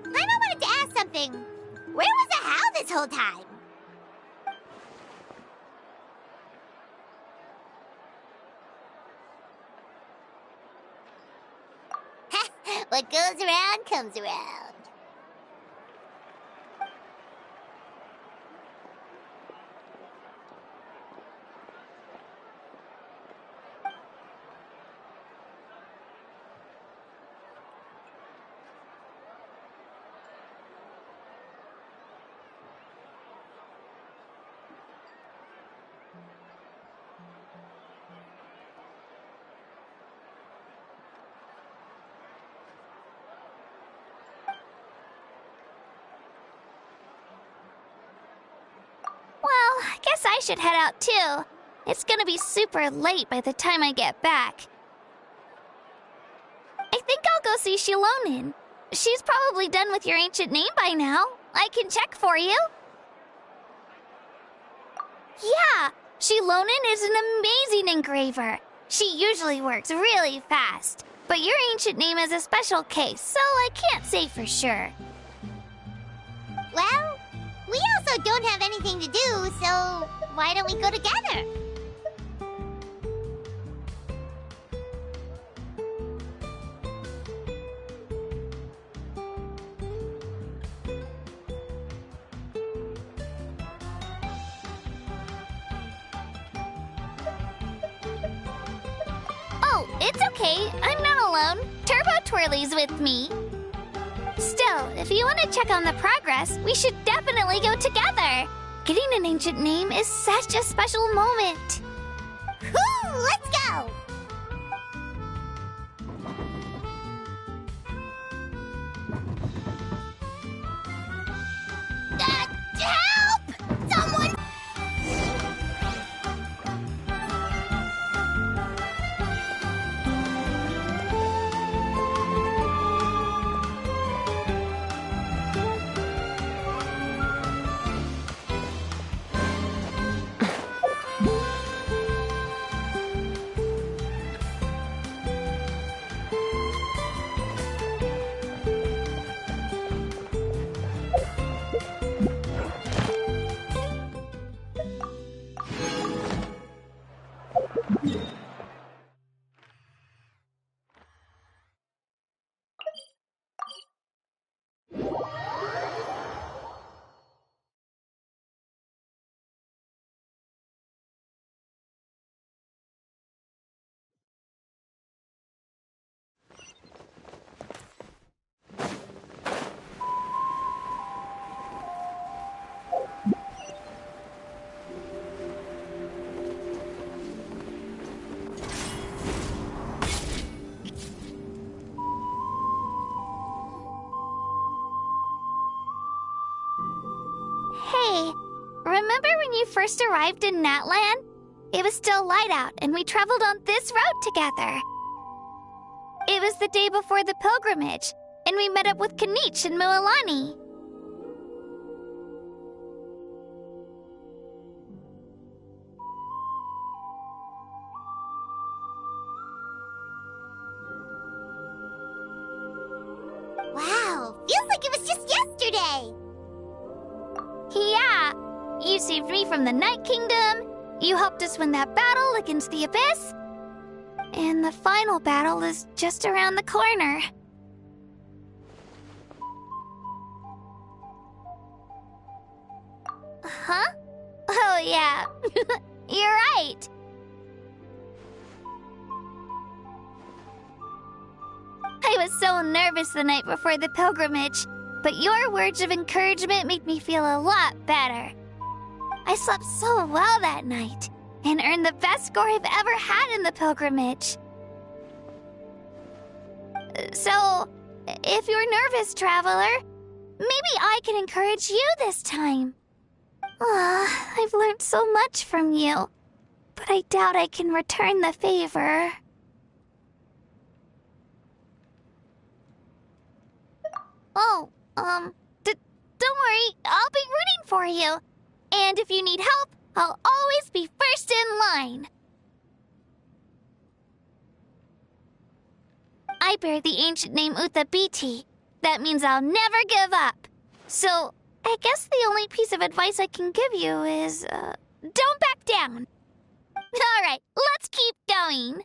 I wanted to ask something. Where was the How this whole time? What goes around comes around. Well, I guess I should head out too. It's gonna be super late by the time I get back. I think I'll go see Shilonin. She's probably done with your ancient name by now. I can check for you. Yeah, Shilonin is an amazing engraver. She usually works really fast. But your ancient name is a special case, so I can't say for sure. Well, we also don't have anything to do, so why don't we go together? Oh, it's okay. I'm not alone. Turbo Twirly's with me. Still, if you want to check on the progress, we should definitely go together. Getting an ancient name is such a special moment. Whoo! Let's go! Remember when you first arrived in Natlan? It was still light out, and we traveled on this road together. It was the day before the pilgrimage, and we met up with Kanich and Mualani. Wow, feels like it was just yesterday. Yeah, you saved me from the Night Kingdom, you helped us win that battle against the Abyss, and the final battle is just around the corner. Huh? Oh yeah, you're right. I was so nervous the night before the pilgrimage, but your words of encouragement made me feel a lot better. I slept so well that night, and earned the best score I've ever had in the pilgrimage. So, if you're nervous, traveler, maybe I can encourage you this time. I've learned so much from you, but I doubt I can return the favor. Oh, don't worry, I'll be rooting for you. And if you need help, I'll always be first in line. I bear the ancient name Uthabiti. That means I'll never give up. So, I guess the only piece of advice I can give you is, don't back down. All right, let's keep going.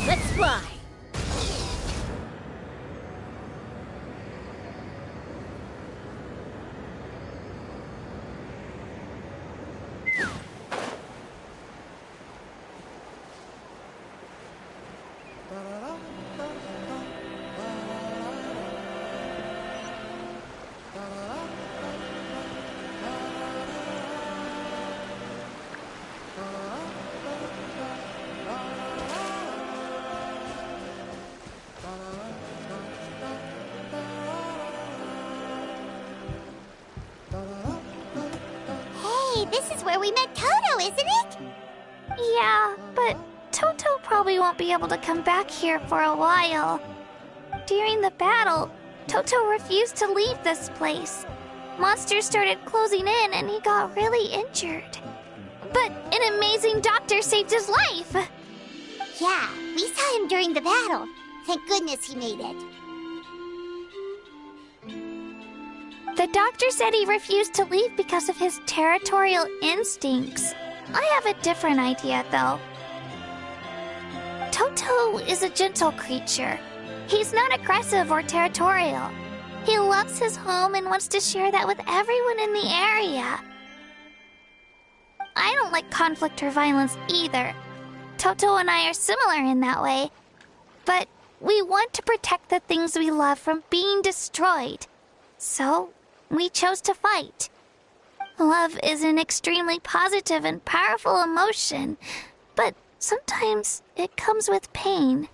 Let's fly! This is where we met Toto, isn't it? Yeah, but Toto probably won't be able to come back here for a while. During the battle, Toto refused to leave this place. Monsters started closing in and he got really injured. But an amazing doctor saved his life! Yeah, we saw him during the battle. Thank goodness he made it. The doctor said he refused to leave because of his territorial instincts. I have a different idea, though. Toto is a gentle creature. He's not aggressive or territorial. He loves his home and wants to share that with everyone in the area. I don't like conflict or violence either. Toto and I are similar in that way. But we want to protect the things we love from being destroyed. So, we chose to fight. Love is an extremely positive and powerful emotion, but sometimes it comes with pain.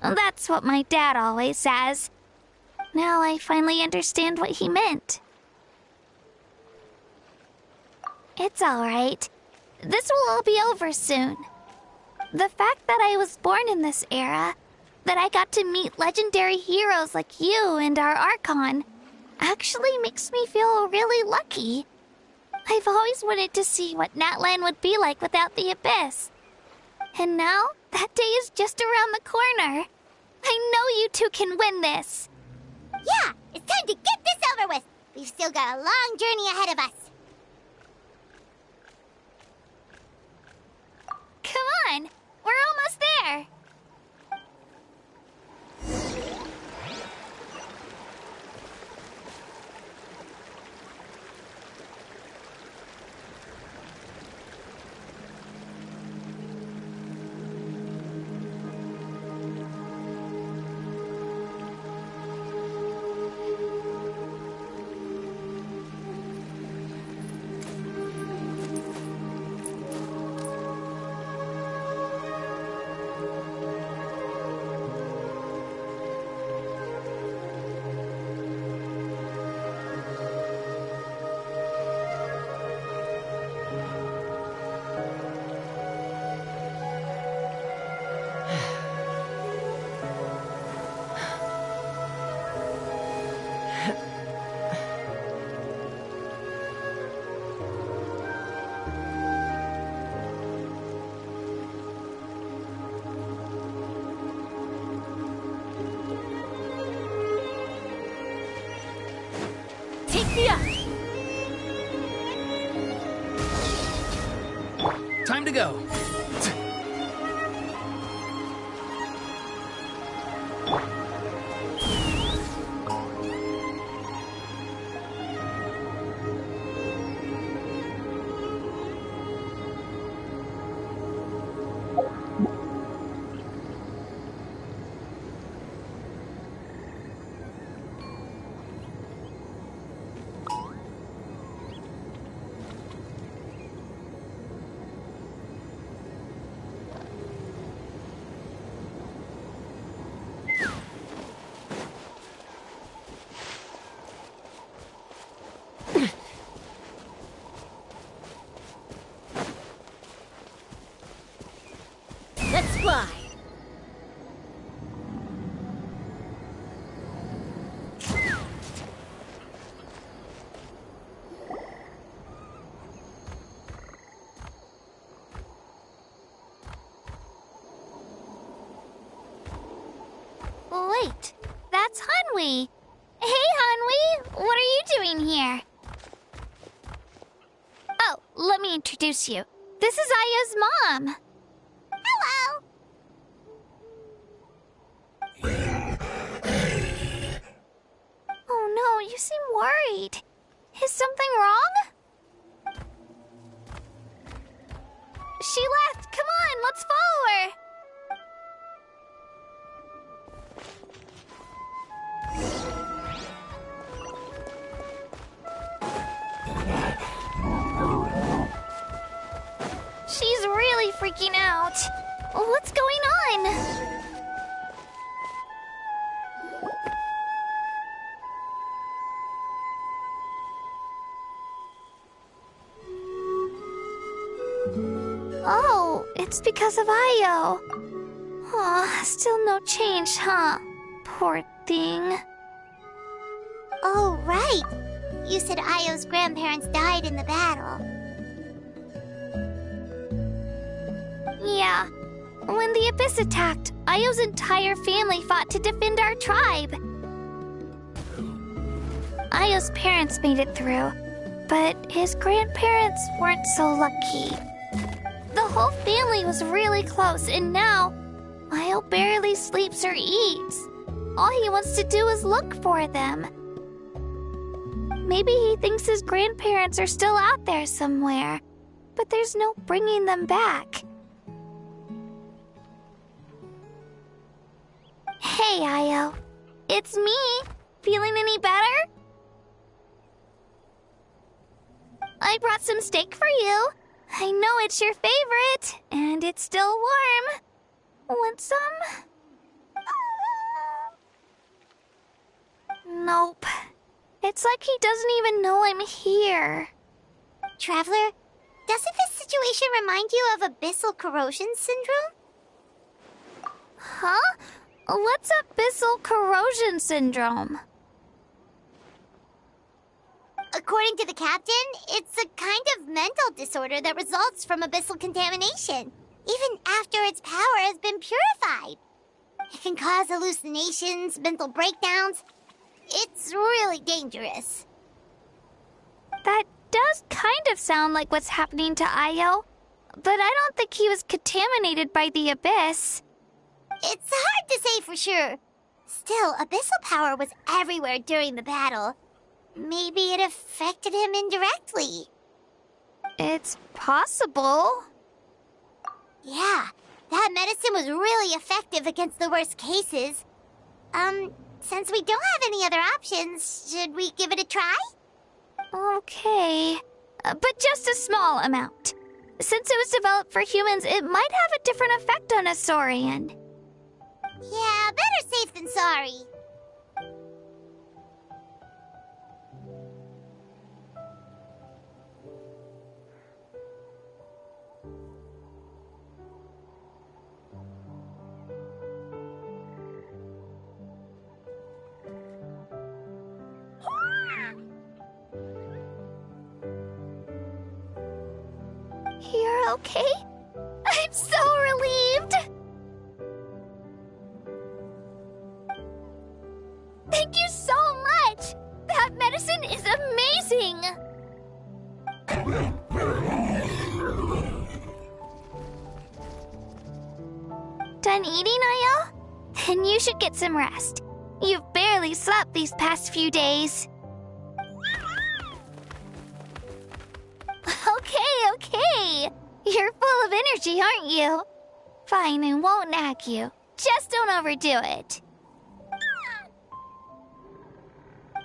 That's what my dad always says. Now I finally understand what he meant. It's all right. This will all be over soon. The fact that I was born in this era, that I got to meet legendary heroes like you and our Archon, actually makes me feel really lucky. I've always wanted to see what Natlan would be like without the Abyss. And now, that day is just around the corner. I know you two can win this. Yeah, it's time to get this over with. We've still got a long journey ahead of us. Come on, we're almost there. Yeah. Time to go. Let's fly. Wait, that's Hanwi. Hey, Hanwi, what are you doing here? Oh, let me introduce you. This is Aya's mom. Hello. Oh no, you seem worried. Is something wrong? She left. Come on, let's follow her. She's really freaking out. What's going on? Oh, it's because of Io. Oh, still no change, huh? Poor thing. Oh, right. You said Io's grandparents died in the battle. Yeah. When the Abyss attacked, Io's entire family fought to defend our tribe. Io's parents made it through, but his grandparents weren't so lucky. The whole family was really close, and now Io barely sleeps or eats. All he wants to do is look for them. Maybe he thinks his grandparents are still out there somewhere, but there's no bringing them back. Hey, Io. It's me. Feeling any better? I brought some steak for you. I know it's your favorite, and it's still warm. Want some? Nope. It's like he doesn't even know I'm here. Traveler, doesn't this situation remind you of abyssal corrosion syndrome? Huh? What's abyssal corrosion syndrome? According to the captain, it's a kind of mental disorder that results from abyssal contamination, even after its power has been purified. It can cause hallucinations, mental breakdowns. It's really dangerous. That does kind of sound like what's happening to Io, but I don't think he was contaminated by the Abyss. It's hard to say for sure. Still, abyssal power was everywhere during the battle. Maybe it affected him indirectly. It's possible. Yeah, that medicine was really effective against the worst cases. Since we don't have any other options, should we give it a try? Okay, but just a small amount. Since it was developed for humans, it might have a different effect on a Saurian. Yeah, better safe than sorry. You're okay? I'm so relieved! Thank you so much! That medicine is amazing! Done eating, Ayo? Then you should get some rest. You've barely slept these past few days. Okay. You're full of energy, aren't you? Fine, I won't nag you. Just don't overdo it.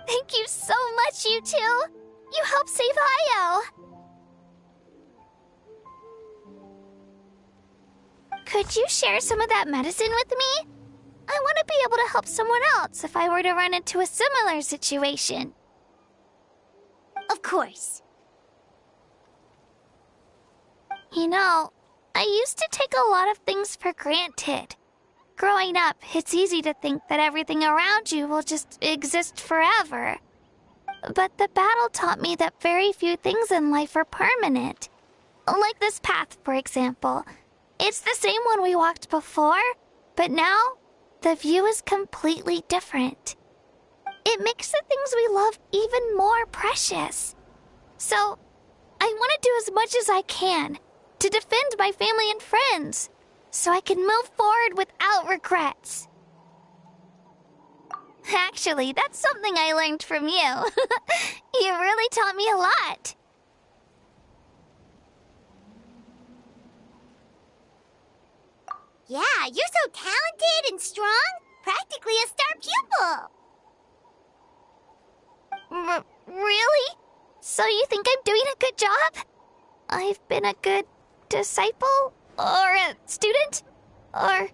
Thank you so much, you two. You helped save Ayo. Could you share some of that medicine with me? I want to be able to help someone else if I were to run into a similar situation. Of course. You know, I used to take a lot of things for granted. Growing up, it's easy to think that everything around you will just exist forever. But the battle taught me that very few things in life are permanent. Like this path, for example. It's the same one we walked before, but now the view is completely different. It makes the things we love even more precious. So, I want to do as much as I can to defend my family and friends, so I can move forward without regrets. Actually, that's something I learned from you. You really taught me a lot. Yeah, you're so talented and strong. Practically a star pupil. Really? So you think I'm doing a good job? I've been a good disciple? Or a student? Or,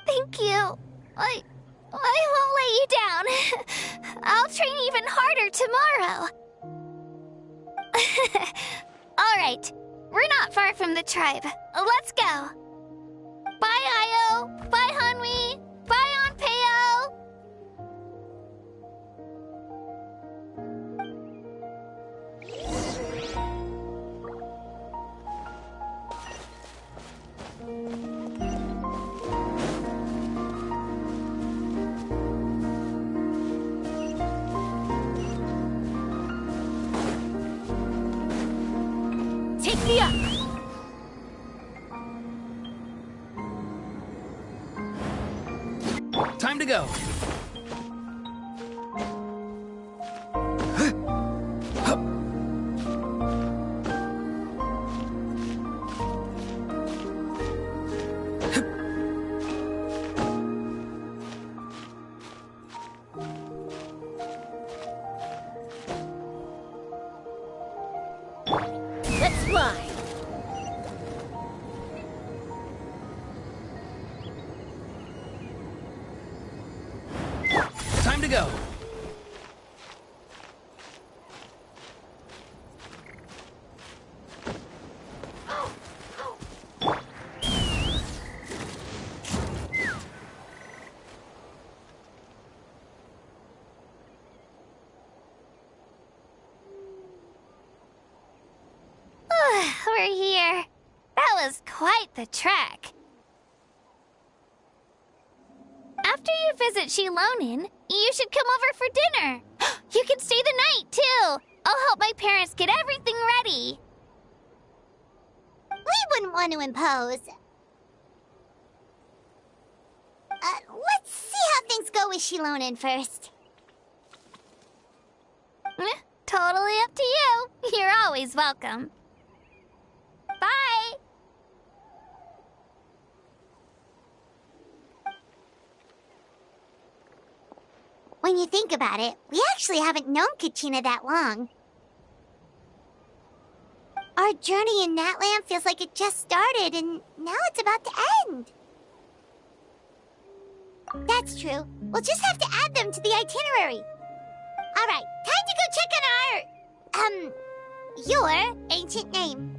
Thank you. I won't let you down. I'll train even harder tomorrow. All right, we're not far from the tribe. Let's go. Bye, Ayo. Bye, Hanwi. Bye, Onpeo. Take me up! Time to go. Let's fly! Time to go. We're here. That was quite the trek. After you visit Shilonin, you should come over for dinner. You can stay the night, too. I'll help my parents get everything ready. We wouldn't want to impose. Let's see how things go with Shilonin first. Totally up to you. You're always welcome. Bye. When you think about it, we actually haven't known Kachina that long. Our journey in Natland feels like it just started, and now it's about to end. That's true. We'll just have to add them to the itinerary. All right, time to go check on your ancient name.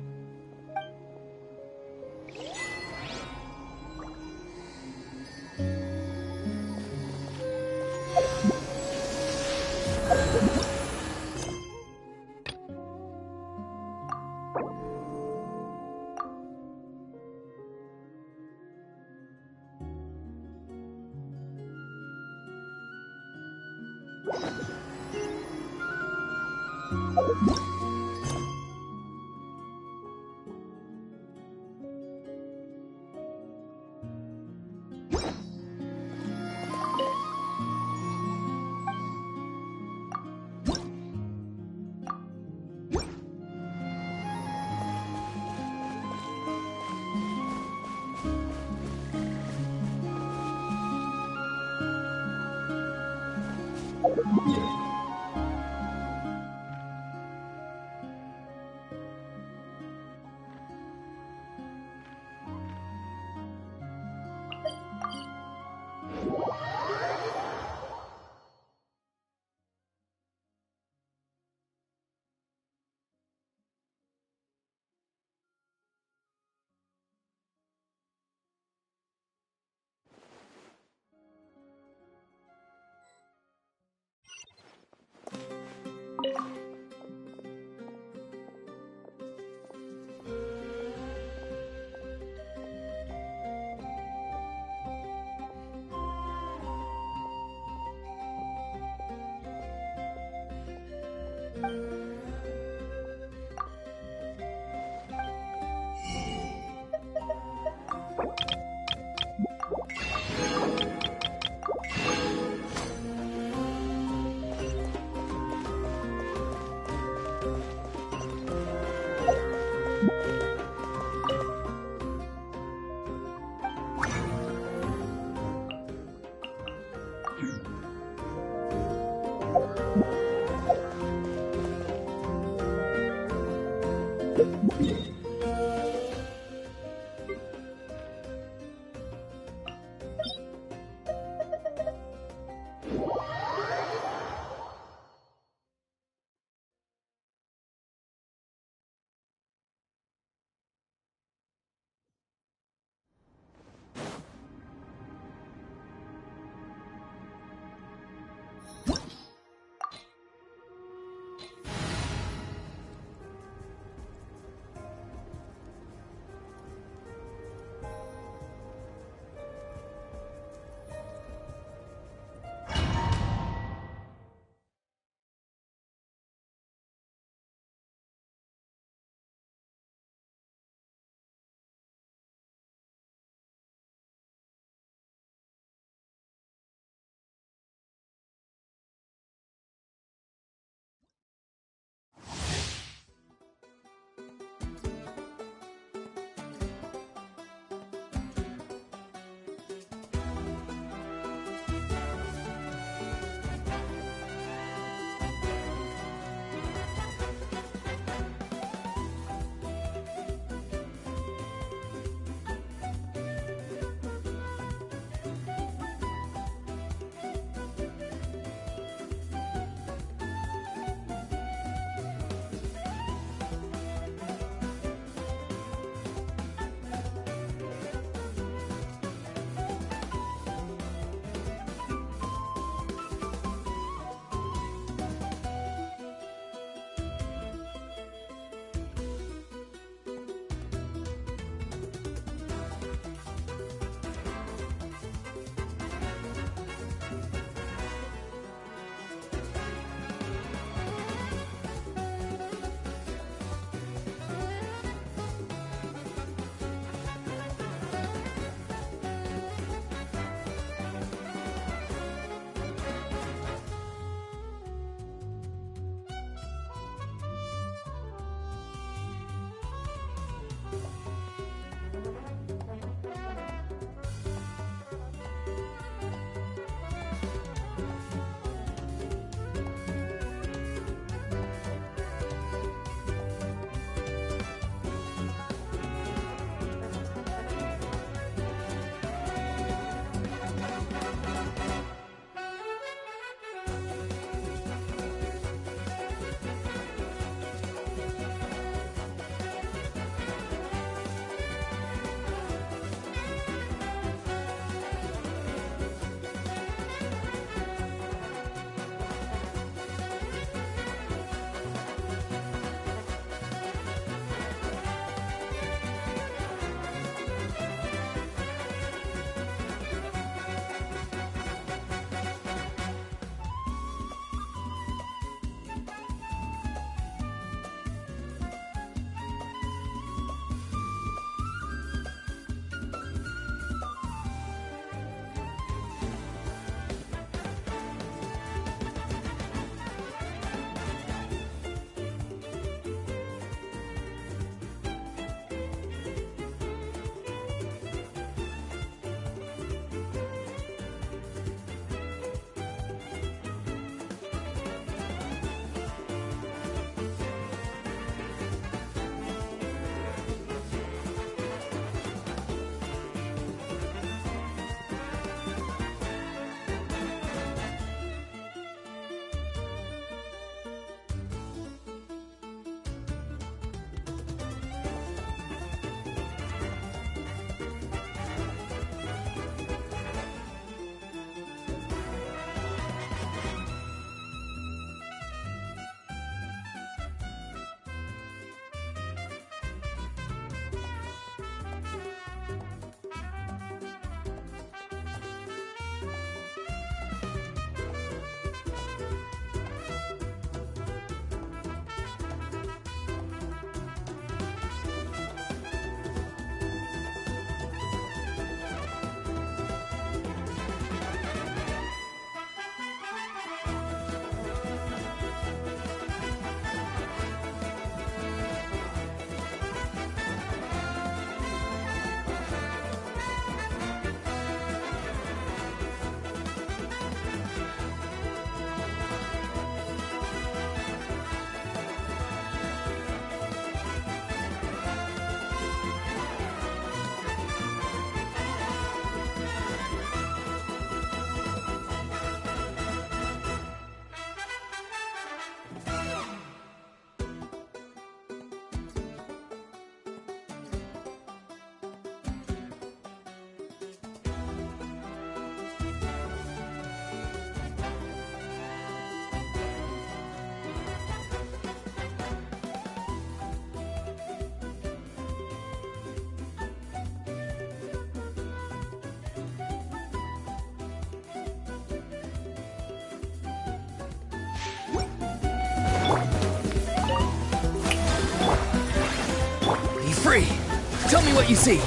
Tell me what you see.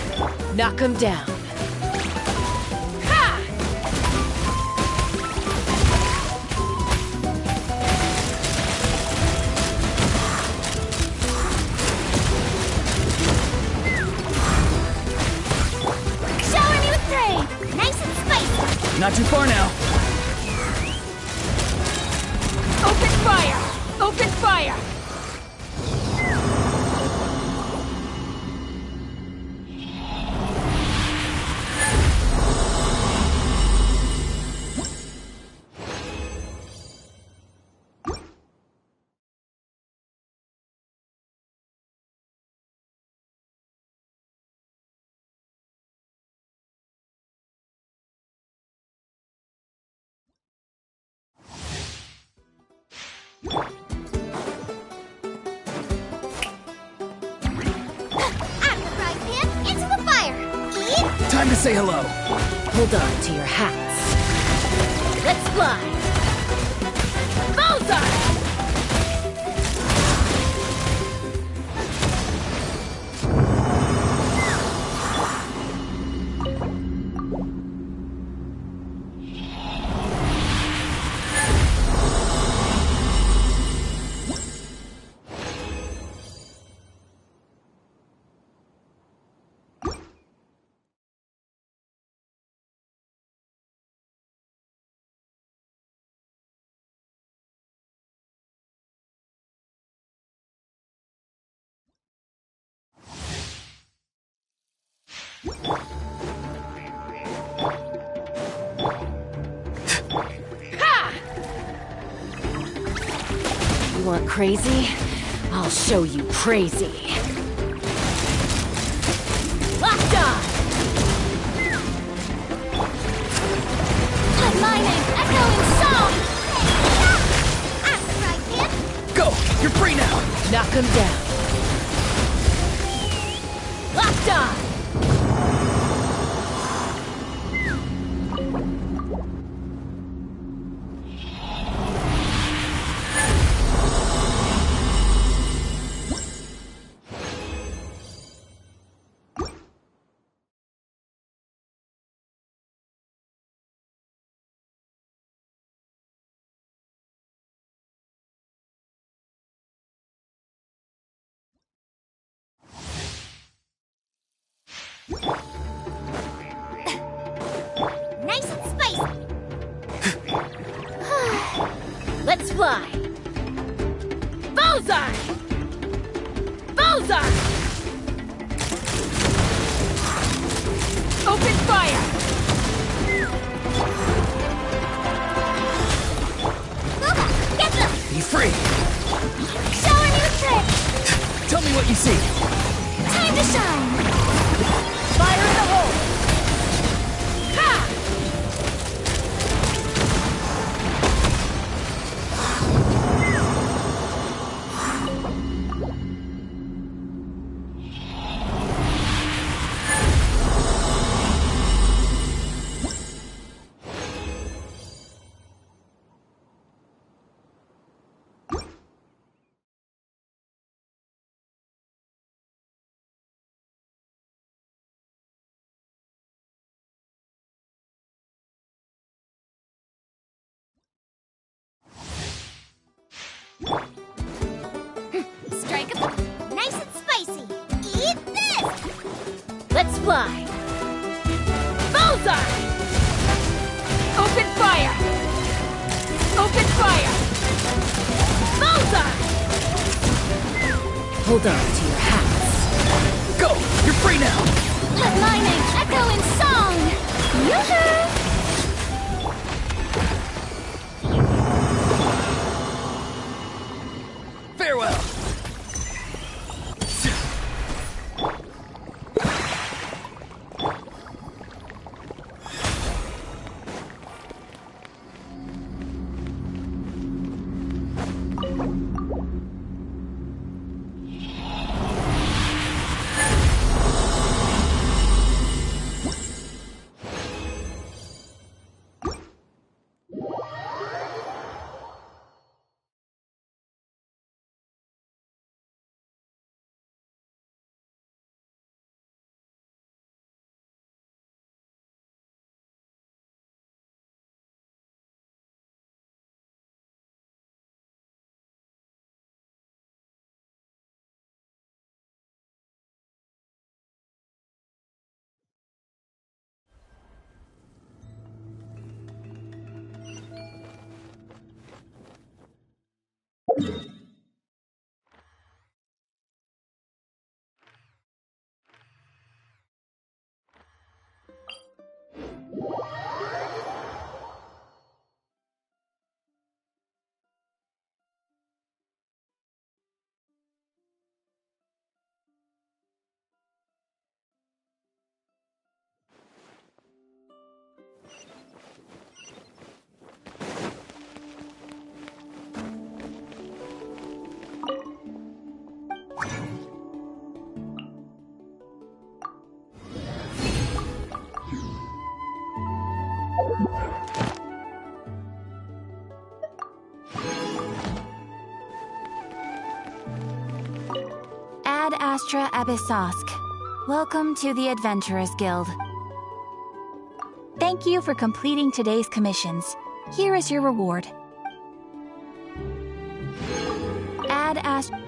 Knock him down. Shower me with rain! Nice and spicy! Not too far now. Open fire! Open fire! Time to say hello. Hold on to your hats. Let's fly! Bullseye! You want crazy? I'll show you crazy. Locked on! Aligning, echoing song! Go! You're free now! Knock him down. Locked on! Nice and spicy! Let's fly! Bullseye! Bullseye! Open fire! Booba, get them! Be free! Shower me with rain! Tell me what you see. Time to shine! Fire in the hole! Ha! Strike up nice and spicy! Eat this! Let's fly! Bullseye! Open fire! Open fire! Bullseye! Hold on to your hats. Go! You're free now! Aligning, echoing song! Yoo-hoo! Farewell! Ad Astra Abyssosk. Welcome to the Adventurers Guild. Thank you for completing today's commissions. Here is your reward. Ad Astra...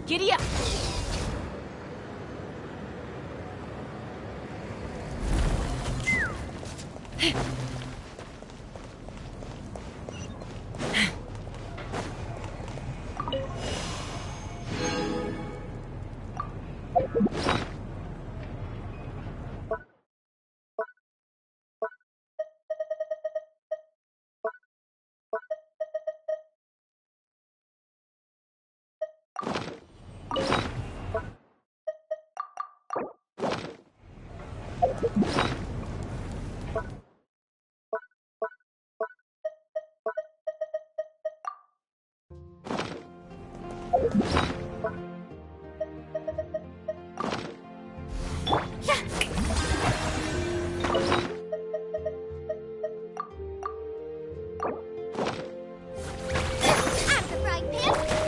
Giddy up!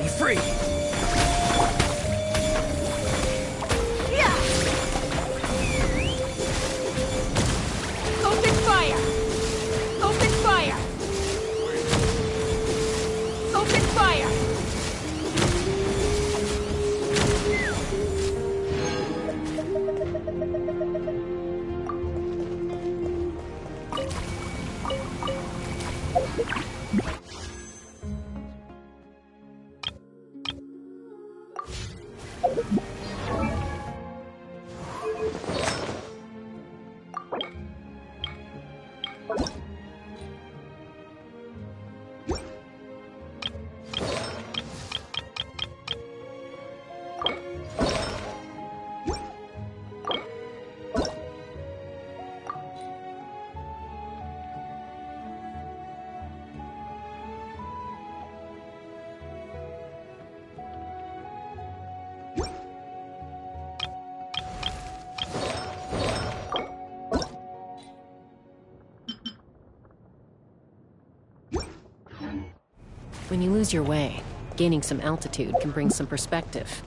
Be free! Open fire! Open fire! Open fire! When you lose your way, gaining some altitude can bring some perspective.